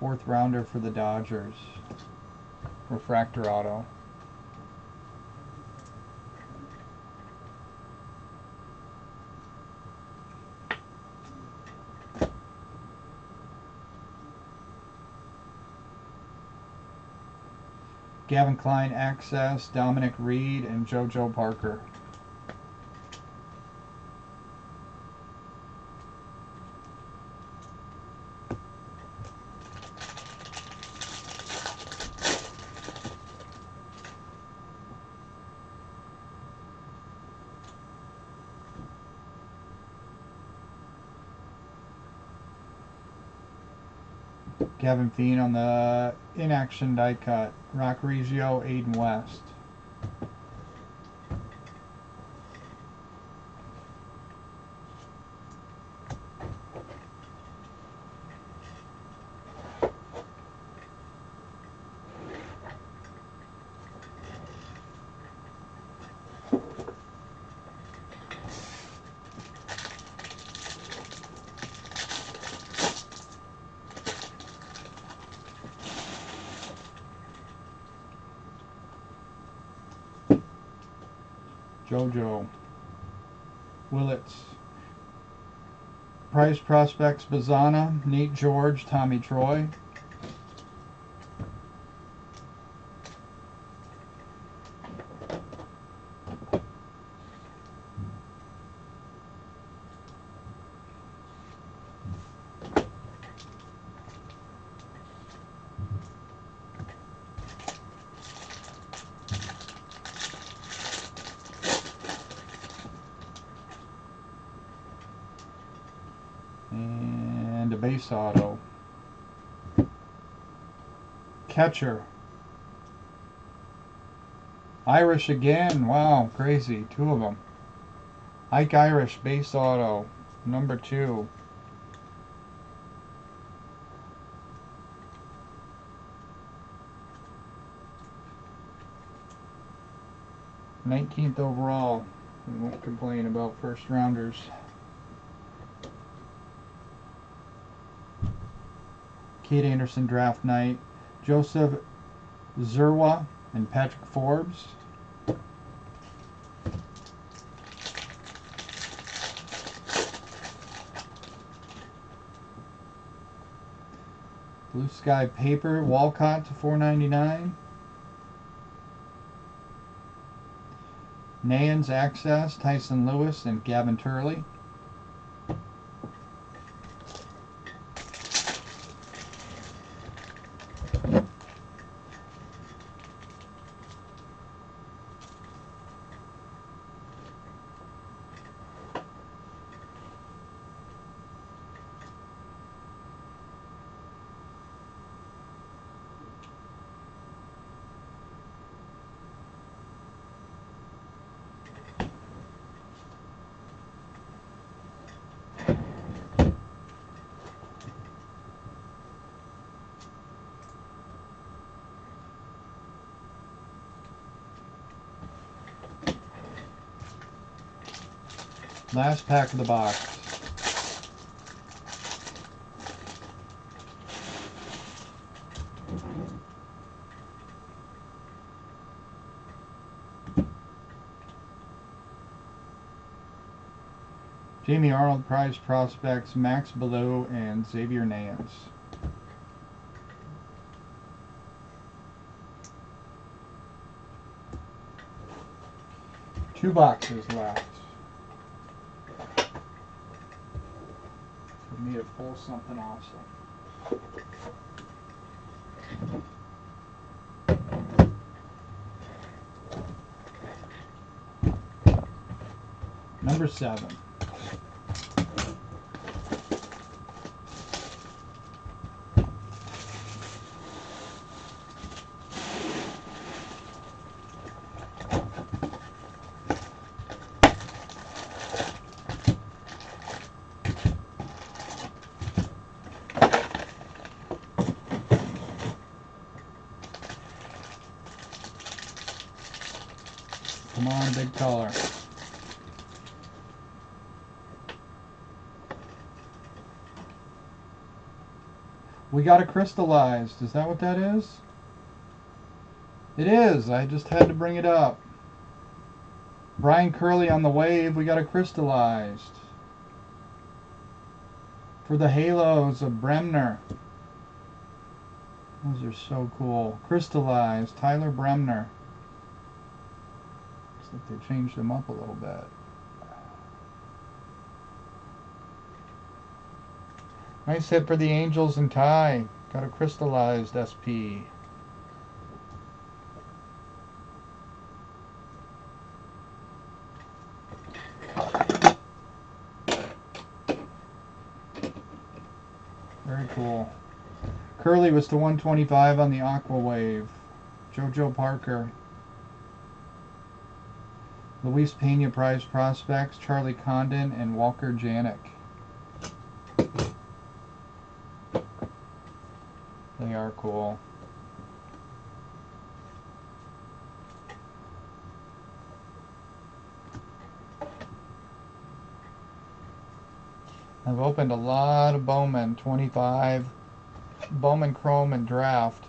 Fourth rounder for the Dodgers. Refractor auto. Gavin Klein, Access, Dominic Reed, and JoJo Parker. Gavin Feen on the inaction die cut. Rock Regio, Aiden West. JoJo. Willits. Price Prospects Bazana, Nate George, Tommy Troy. And a base auto. Catcher. Irish again. Wow, crazy. Two of them. Ike Irish, base auto. Number 2. '19th overall. We won't complain about first rounders. Kate Anderson draft night. Joseph Zerwa and Patrick Forbes. Blue Sky Paper, Walcott to $4.99. Nayans Access, Tyson Lewis and Gavin Turley. Last pack of the box. Jamie Arnold, Prize Prospects, Max Ballou, and Xavier Nance. Two boxes left. We need to pull something also. Number 7. Come on, big color. We got it crystallized. Is that what that is? It is. I just had to bring it up. Brian Curley on the wave. We got it crystallized. For the Halos of Bremner. Those are so cool. Crystallized. Tyler Bremner. Looks like they changed him up a little bit. Nice hit for the Angels and Ty. Got a crystallized SP. Very cool. Curly was to 125 on the Aqua Wave. JoJo Parker. Luis Pena prize prospects, Charlie Condon and Walker Janik. They are cool. I've opened a lot of Bowman, 25. Bowman Chrome and Draft.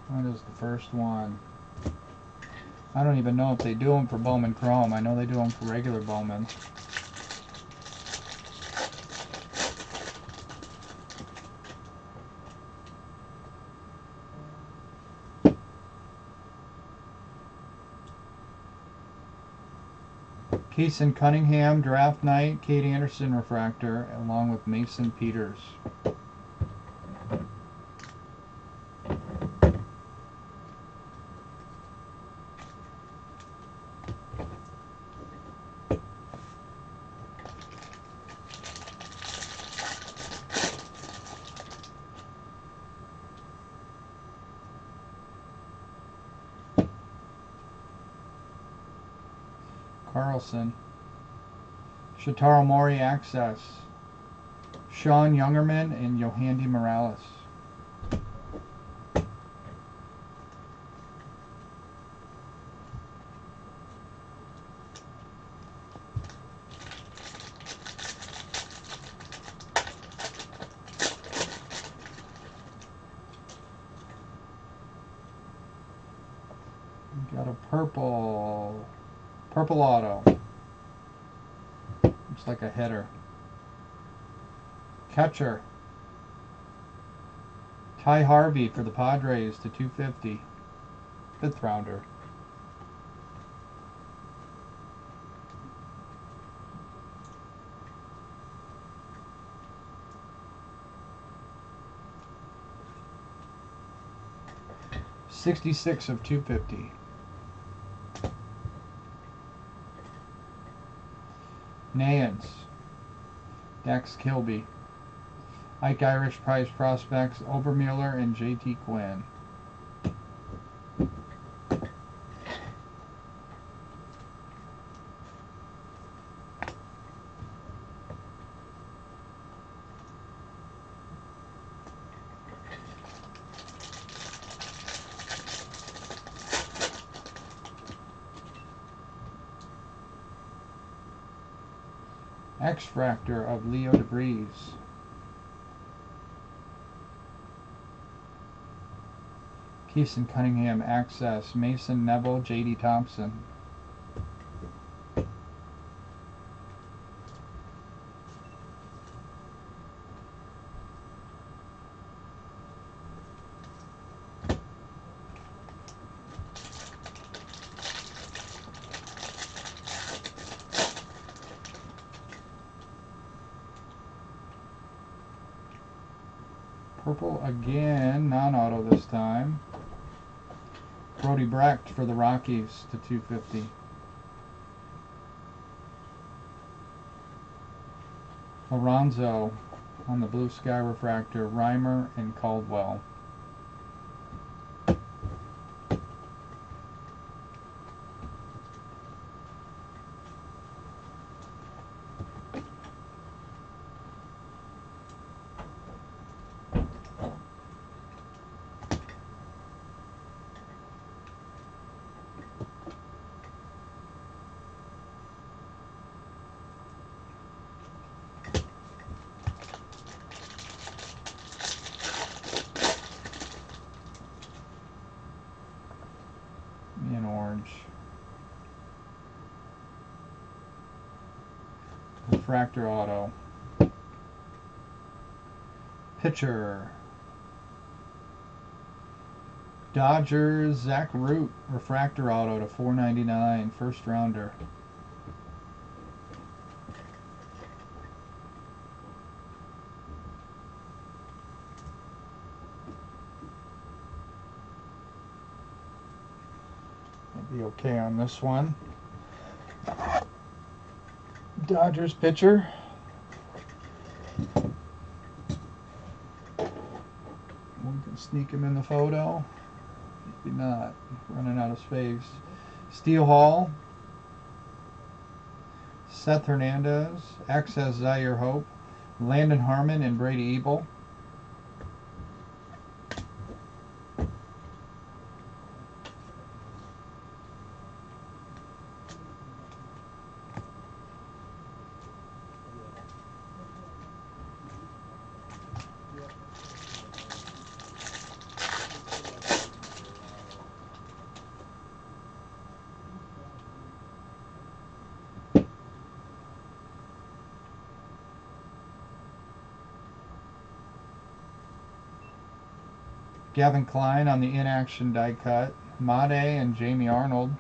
What is the first one? I don't even know if they do them for Bowman Chrome. I know they do them for regular Bowman. Keeson Cunningham, Draft Night, Kate Anderson Refractor, along with Mason Peters. Carlson. Shotaro Mori Access. Sean Youngerman and Yohandy Morales. We got a purple auto. Looks like a header. Catcher. Ty Harvey for the Padres to 250. 5th rounder. $66 of 250. Nance. Dax Kilby. Ike Irish prize prospects, Obermueller and JT Quinn. X-Fractor of Leo DeVries. Keeson Cunningham Access, Mason Neville, J.D. Thompson. Purple again, non-auto this time. Brody Brecht for the Rockies to 250. Alonzo on the Blue Sky Refractor, Reimer and Caldwell. In orange. Refractor auto. Pitcher. Dodgers, Zach Root, refractor auto to 499, 1st rounder. Be okay on this one. Dodgers pitcher. Sneak him in the photo. Maybe not. Running out of space. Steel Hall. Seth Hernandez. Access Zaire Hope. Landon Harmon and Brady Ebel. Gavin Klein on the in-action die cut. Made and Jamie Arnold.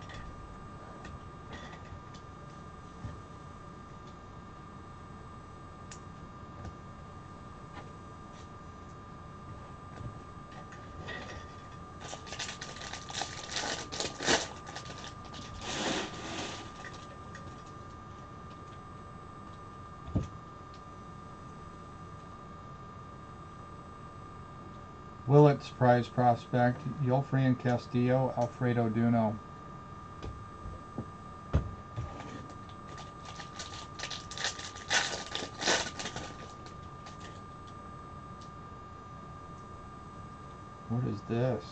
Willett's prize prospect, Yolfrian Castillo, Alfredo Duno. What is this?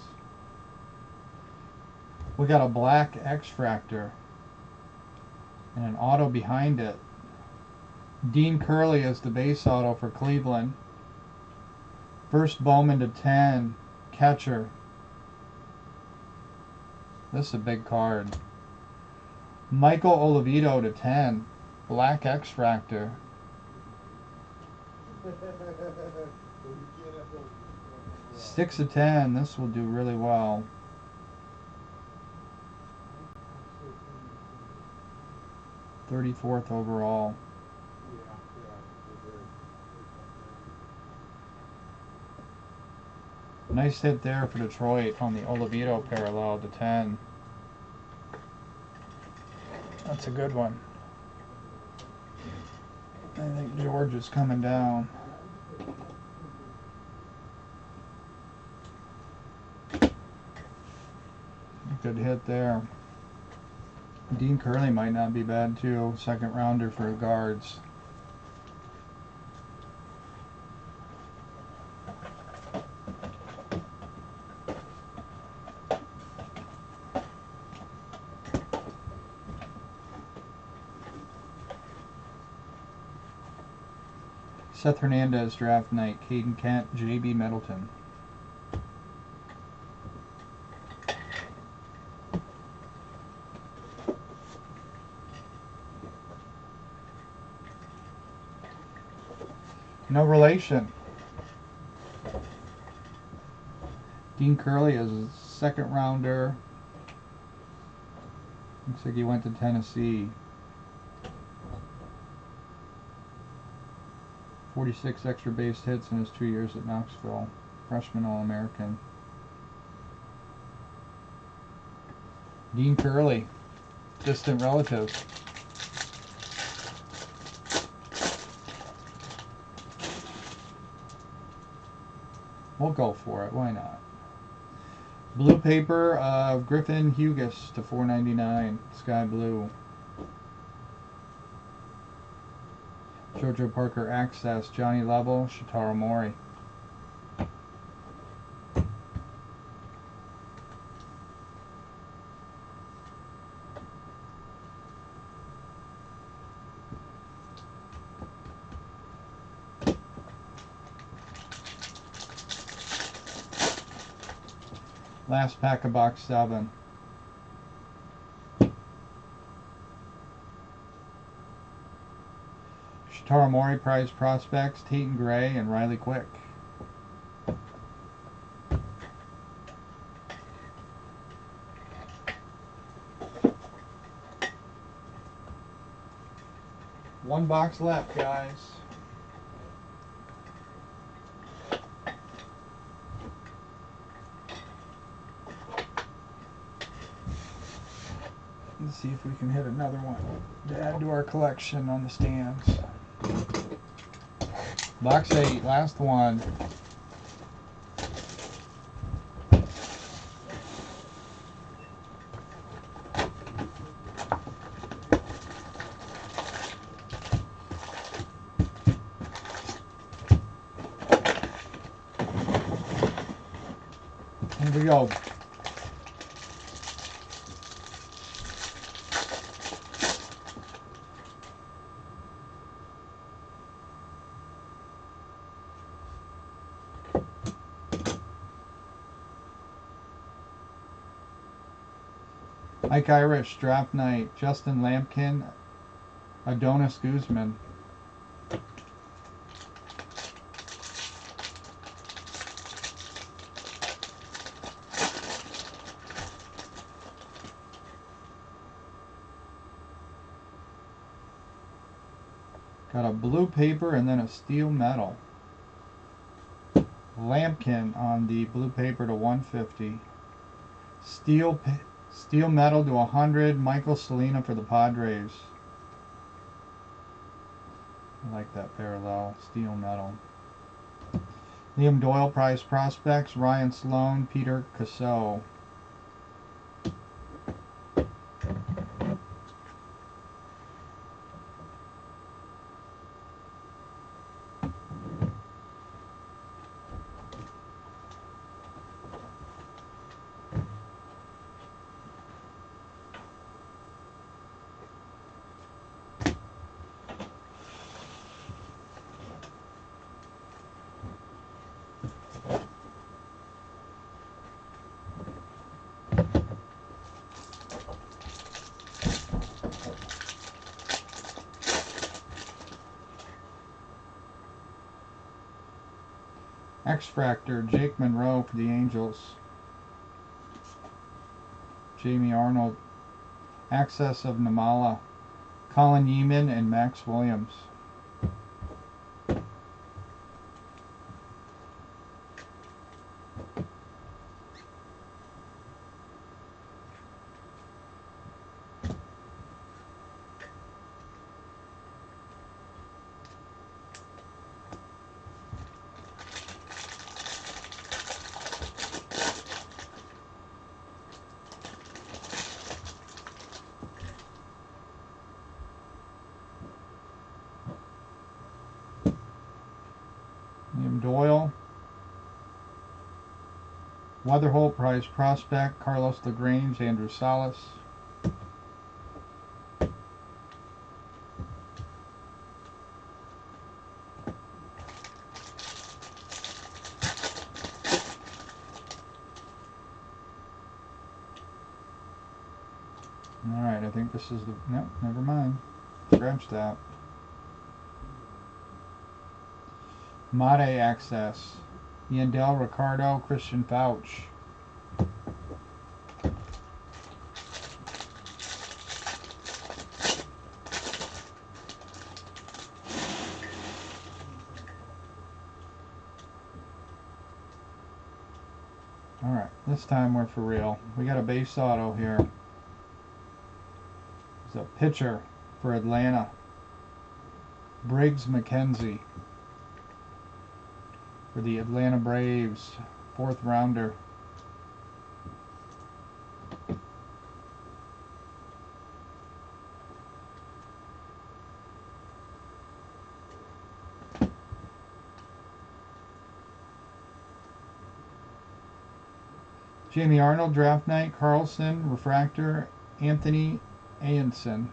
We got a black X-Fractor and an auto behind it. Dean Curley is the base auto for Cleveland. First Bowman to 10, catcher. This is a big card. Michael Oliveto to 10, black X-Fractor. 6 of 10, this will do really well. '34th overall. Nice hit there for Detroit on the Oliveto parallel to 10. That's a good one. I think George is coming down. Good hit there. Dean Curley might not be bad too. Second rounder for guards. Seth Hernandez draft night. Caden Kent, J.B. Middleton. No relation. Dean Curley is a second rounder. Looks like he went to Tennessee. 46 extra base hits in his 2 years at Knoxville. Freshman All-American. Dean Curley, distant relative. We'll go for it. Why not? Blue paper of Griffin Hughes to 499. Sky blue. Jojo Parker Access. Johnny Lovell. Shotaro Mori. Last pack of box 7. Shotaro Mori prize prospects, Tatum Gray and Riley Quick. One box left, guys. Let's see if we can hit another one to add to our collection on the stands. Box 8, last one. Here we go. Ike Irish, Draft Night, Justin Lampkin, Adonis Guzman. Got a blue paper and then a steel metal. Lampkin on the blue paper to 150. Steel metal to 100. Michael Selena for the Padres. I like that parallel. Steel metal. Liam Doyle Prize Prospects. Ryan Sloan, Peter Casso. X-Fractor, Jake Monroe for the Angels. Jamie Arnold. Access of Namala. Colin Yeeman and Max Williams. Liam Doyle. Weatherholt Prize Prospect, Carlos LaGrange, Andrew Salas. Alright, I think this is the... No, never mind. Scratch that. Mate Access. Yandel Ricardo, Christian Fauch. Alright, this time we're for real. We got a base auto here. It's a pitcher for Atlanta. Briggs McKenzie for the Atlanta Braves. 4th rounder. Jamie Arnold, Draft Night, Carlson, Refractor, Anthony Ayenson.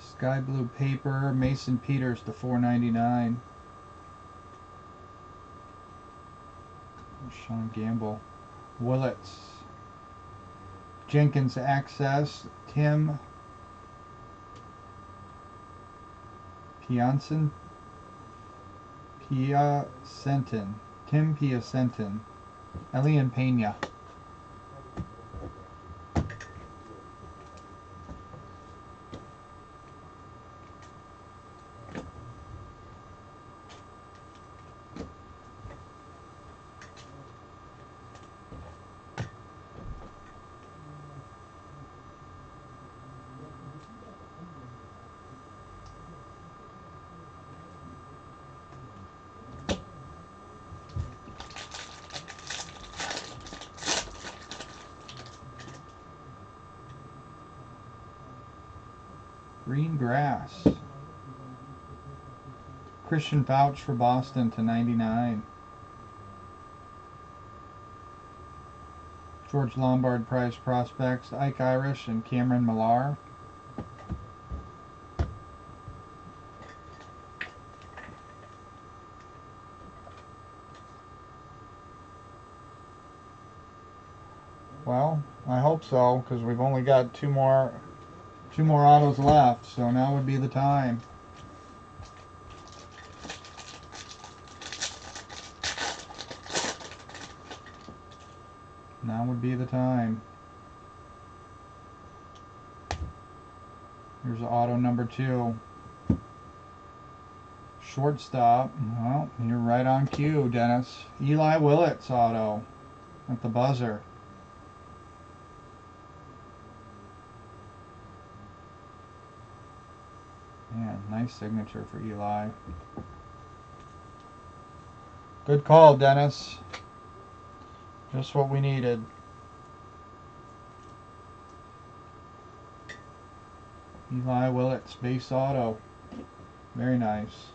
Sky blue paper, Mason Peters to 499. Sean Gamble. Willets. Jenkins Access, Tim Piacentin. Tim Piacentin. Elian Pena. Green grass. Christian Fouch for Boston /99. George Lombard Prize prospects, Ike Irish and Cameron Millar. Well, I hope so, because we've only got two more autos left, so now would be the time. Now would be the time. Here's auto number 2. Shortstop. Well, you're right on cue, Dennis. Eli Willett's auto at the buzzer. Man, nice signature for Eli. Good call, Dennis. Just what we needed. Eli Willett's base auto. Very nice.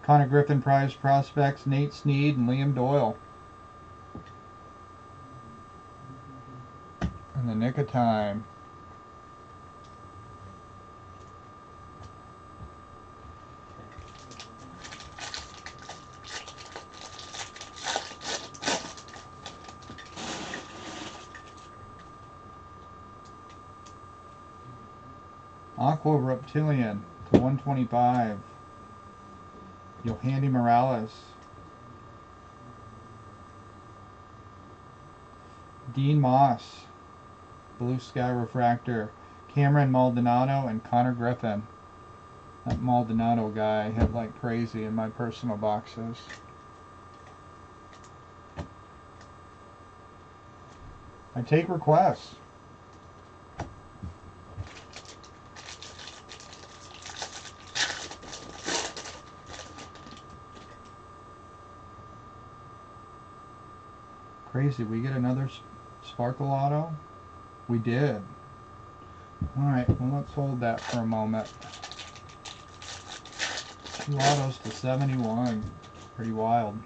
Connor Griffin Prize prospects, Nate Snead and Liam Doyle. In the nick of time. Aqua Reptilian /125. Yohandy Morales. Dean Moss. Blue Sky Refractor. Cameron Maldonado and Connor Griffin. That Maldonado guy hit like crazy in my personal boxes. I take requests. Crazy, we get another Sparkle auto? We did. Alright, well let's hold that for a moment. 2 autos /71. Pretty wild.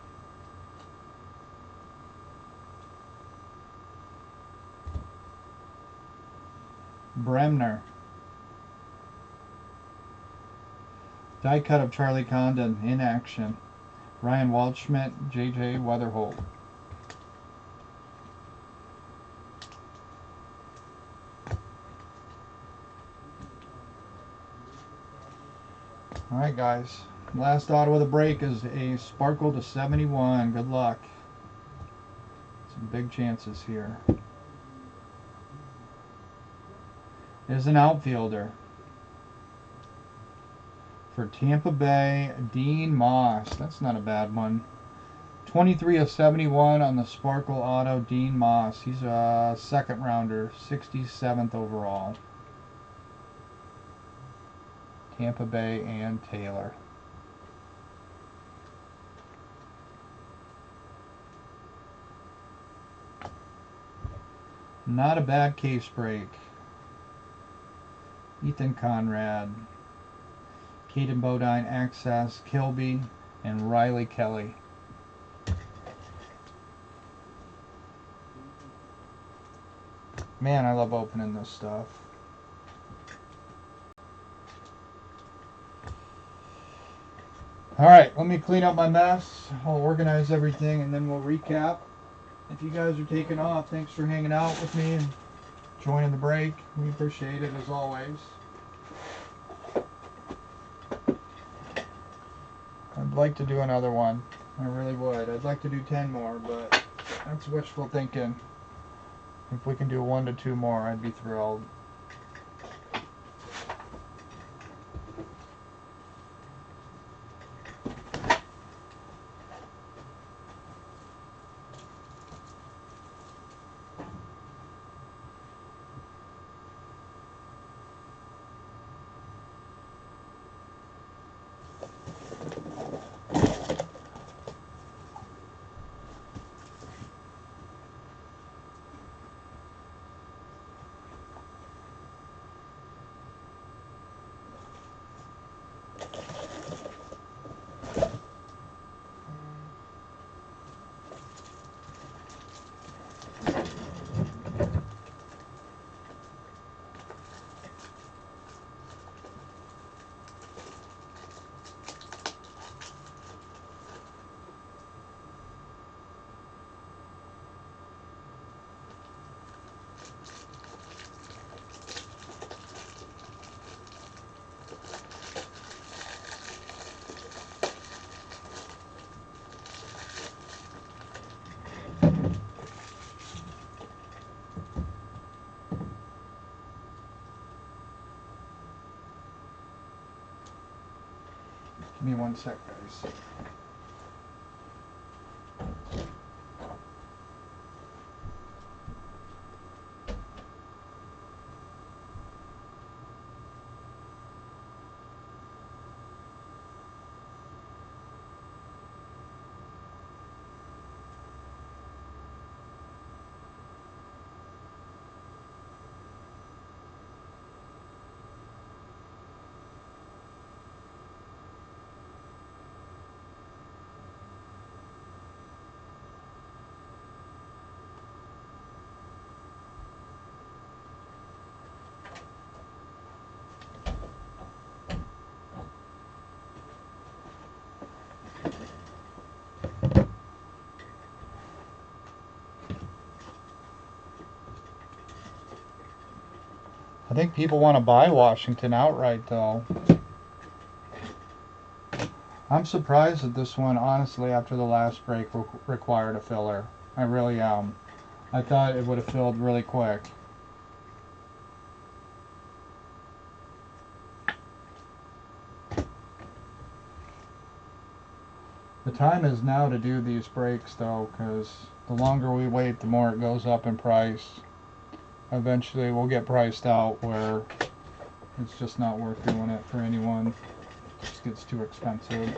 Bremner. Die cut of Charlie Condon in action. Ryan Waldschmidt, JJ Weatherholt. Alright guys, last auto of the break is a Sparkle /71. Good luck. Some big chances here. There's an outfielder. For Tampa Bay, Dean Moss. That's not a bad one. 23/71 on the Sparkle auto, Dean Moss. He's a second rounder, 67th overall. Tampa Bay and Taylor. Not a bad case break. Ethan Conrad, Caden Bodine, Access, Kilby, and Riley Kelly. Man, I love opening this stuff. Alright, let me clean up my mess. I'll organize everything and then we'll recap. If you guys are taking off, thanks for hanging out with me and joining the break. We appreciate it as always. I'd like to do another one. I really would. I'd like to do 10 more, but that's wishful thinking. If we can do 1 to 2 more, I'd be thrilled. Give me 1 sec, guys. I think people want to buy Washington outright, though. I'm surprised that this one, honestly, after the last break, required a filler. I really am. I thought it would have filled really quick. The time is now to do these breaks, though, because the longer we wait, the more it goes up in price. Eventually, we'll get priced out where it's just not worth doing it for anyone. It just gets too expensive.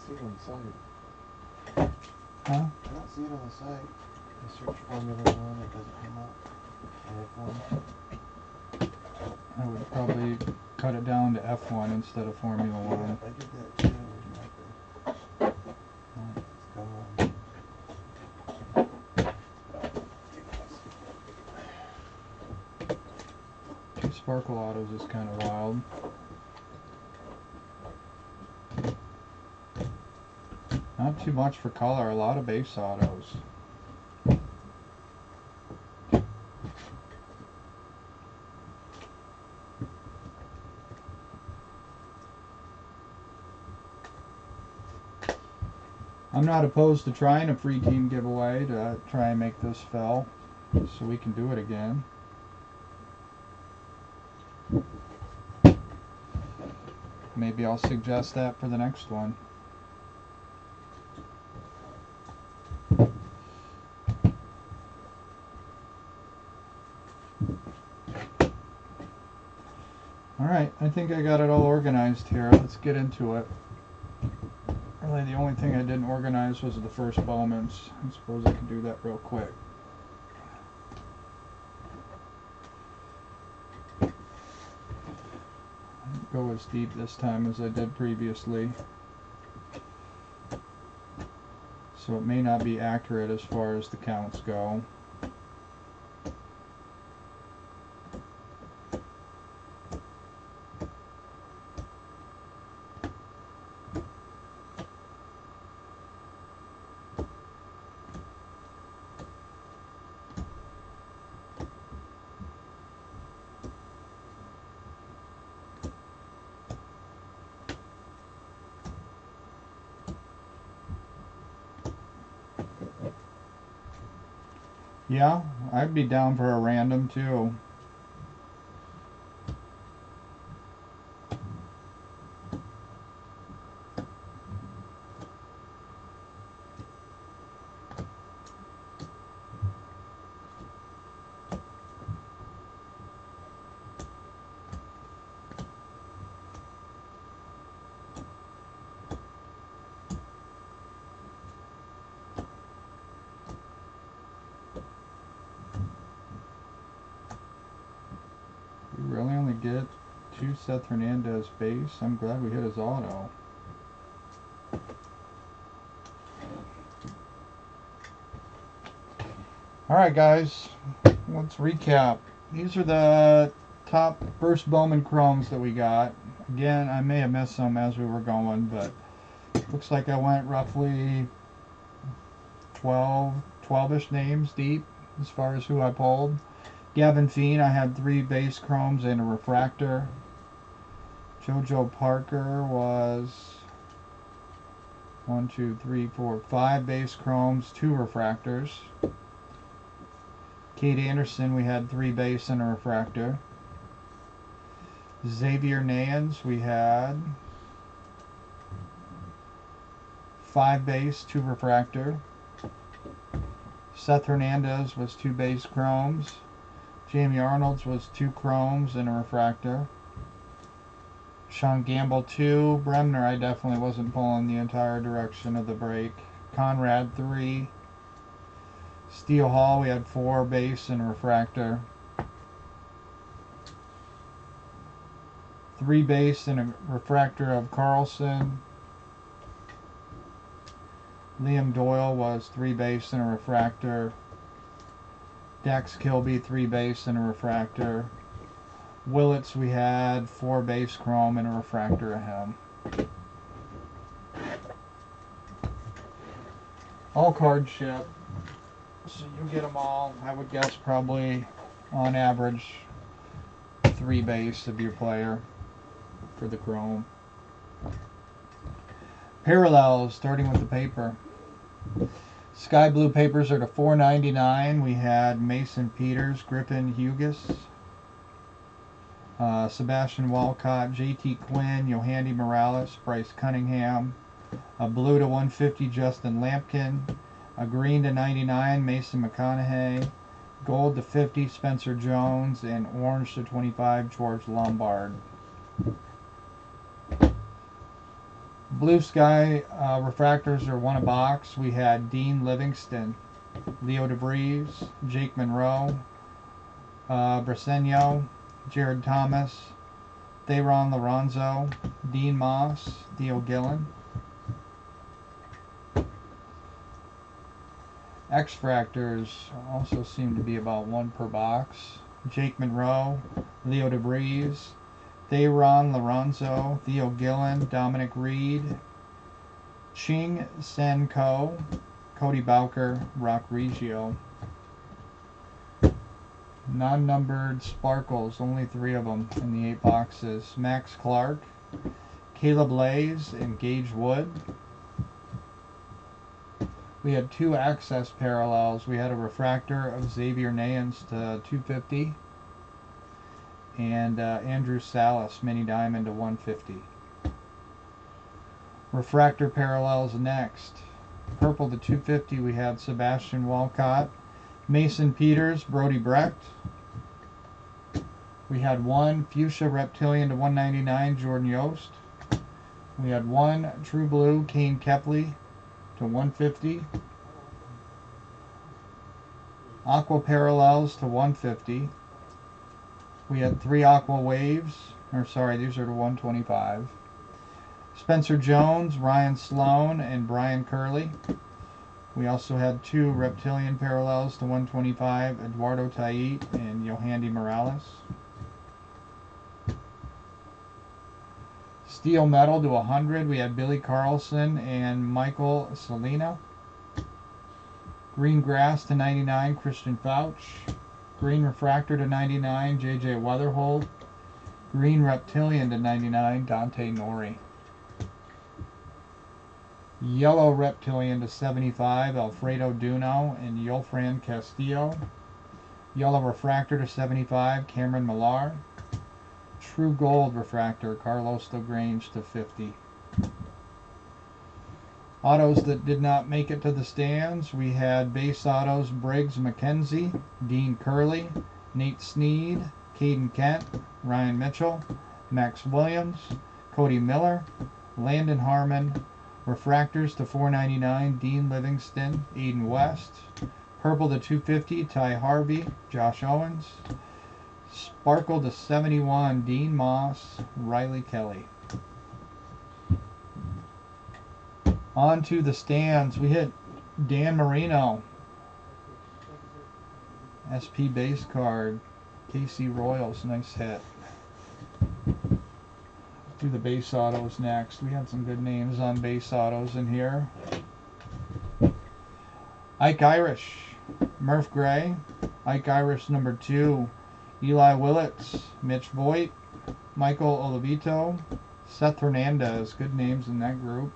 See it on the site. Huh? I don't see it on the site. I search Formula One, it doesn't come up. F1. I would probably cut it down to F1 instead of Formula One. I did that too. Oh, it's gone. Two Sparkle Autos is kind of wild. Not too much for color, a lot of base autos. I'm not opposed to trying a free team giveaway to try and make this fill, so we can do it again. Maybe I'll suggest that for the next one. Alright, I think I got it all organized here. Let's get into it. Really, the only thing I didn't organize was the first Bowmans. I suppose I can do that real quick. I didn't go as deep this time as I did previously, so it may not be accurate as far as the counts go. Yeah, I'd be down for a random too. get 2 Seth Hernandez base. I'm glad we hit his auto. Alright guys, let's recap. These are the top first Bowman Chromes that we got. Again, I may have missed some as we were going, but looks like I went roughly 12-ish names deep as far as who I pulled. Gavin Fiend, I had 3 base Chromes and a refractor. JoJo Parker was 1, 2, 3, 4, 5 base Chromes, 2 refractors. Kate Anderson, we had 3 base and a refractor. Xavier Nans, we had 5 base, 2 refractor. Seth Hernandez was 2 base Chromes. Jamie Arnold's was 2 Chromes and a refractor. Sean Gamble 2. Bremner, I definitely wasn't pulling the entire direction of the break. Conrad 3. Steele Hall, we had 4 base and a refractor. 3 base and a refractor of Carlson. Liam Doyle was 3 base and a refractor. Dax Kilby 3 base and a refractor. Willits, we had 4 base Chrome and a refractor of him. All card ship. So you get them all. I would guess probably on average 3 base of your player for the Chrome. Parallels, starting with the paper. Sky blue papers are to $4.99. We had Mason Peters, Griffin Hughes, Sebastian Walcott, JT Quinn, Yohandy Morales, Bryce Cunningham. A blue to 150, Justin Lampkin. A green to 99, Mason McConaughey. Gold to 50, Spencer Jones. And orange to 25, George Lombard. Blue Sky refractors are 1 a box. We had Dean Livingston, Leo DeVries, Jake Monroe, Brasenio, Jared Thomas, Theron Lorenzo, Dean Moss, Theo Gillen. X-Fractors also seem to be about 1 per box. Jake Monroe, Leo DeVries, Theron Lorenzo, Theo Gillen, Dominic Reed, Ching Sen Ko, Cody Bowker, Rock Reggio. Non-numbered sparkles, only 3 of them in the 8 boxes. Max Clark, Caleb Lays, and Gage Wood. We had 2 access parallels. We had a refractor of Xavier Nans to 250. And Andrew Salas, mini diamond to 150. Refractor parallels next. Purple to 250, we had Sebastian Walcott. Mason Peters, Brody Brecht. We had 1 Fuchsia Reptilian to 199, Jordan Yost. We had 1 True Blue, Kane Kepley to 150. Aqua Parallels to 150. We had 3 Aqua Waves, or sorry, these are to 125. Spencer Jones, Ryan Sloan, and Brian Curley. We also had 2 Reptilian Parallels to 125, Eduardo Tait and Yohandy Morales. Steel Metal to 100, we had Billy Carlson and Michael Salina. Green Grass to 99, Christian Fauch. Green Refractor to 99, J.J. Weatherholt. Green Reptilian to 99, Dante Nori. Yellow Reptilian to 75, Alfredo Duno and Yolfran Castillo. Yellow Refractor to 75, Cameron Millar. True Gold Refractor, Carlos LaGrange to 50. Autos that did not make it to the stands, we had base autos Briggs McKenzie, Dean Curley, Nate Sneed, Caden Kent, Ryan Mitchell, Max Williams, Cody Miller, Landon Harmon. Refractors to 499, Dean Livingston, Aiden West. Purple to 250, Ty Harvey, Josh Owens. Sparkle to 71, Dean Moss, Riley Kelly. On to the stands. We hit Dan Marino. SP base card. KC Royals, nice hit. Do the base autos next. We had some good names on base autos in here. Ike Irish, Murph Gray, Ike Irish number 2, Eli Willits, Mitch Voigt, Michael Olivito, Seth Hernandez, good names in that group.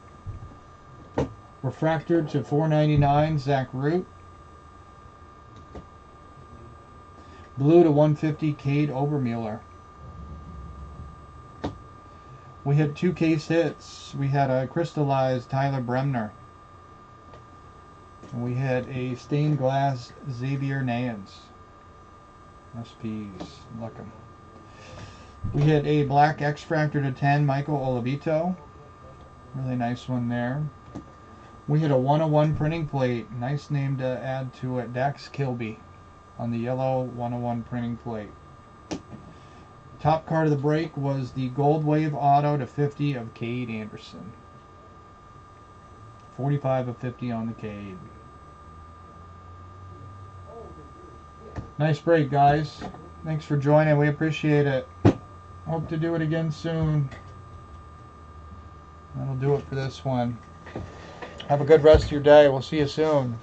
Refractor to 499, Zach Root. Blue to 150, Cade Obermueller. We had 2 case hits. We had a crystallized Tyler Bremner. And we had a stained glass Xavier Nance. SPs, look 'em. We had a black X-Fractor to 10, Michael Olivito. Really nice one there. We had a 101 printing plate. Nice name to add to it. Dax Kilby on the yellow 101 printing plate. Top card of the break was the Gold Wave Auto to 50 of Cade Anderson. 45 of 50 on the Cade. Nice break, guys. Thanks for joining. We appreciate it. Hope to do it again soon. That'll do it for this one. Have a good rest of your day. We'll see you soon.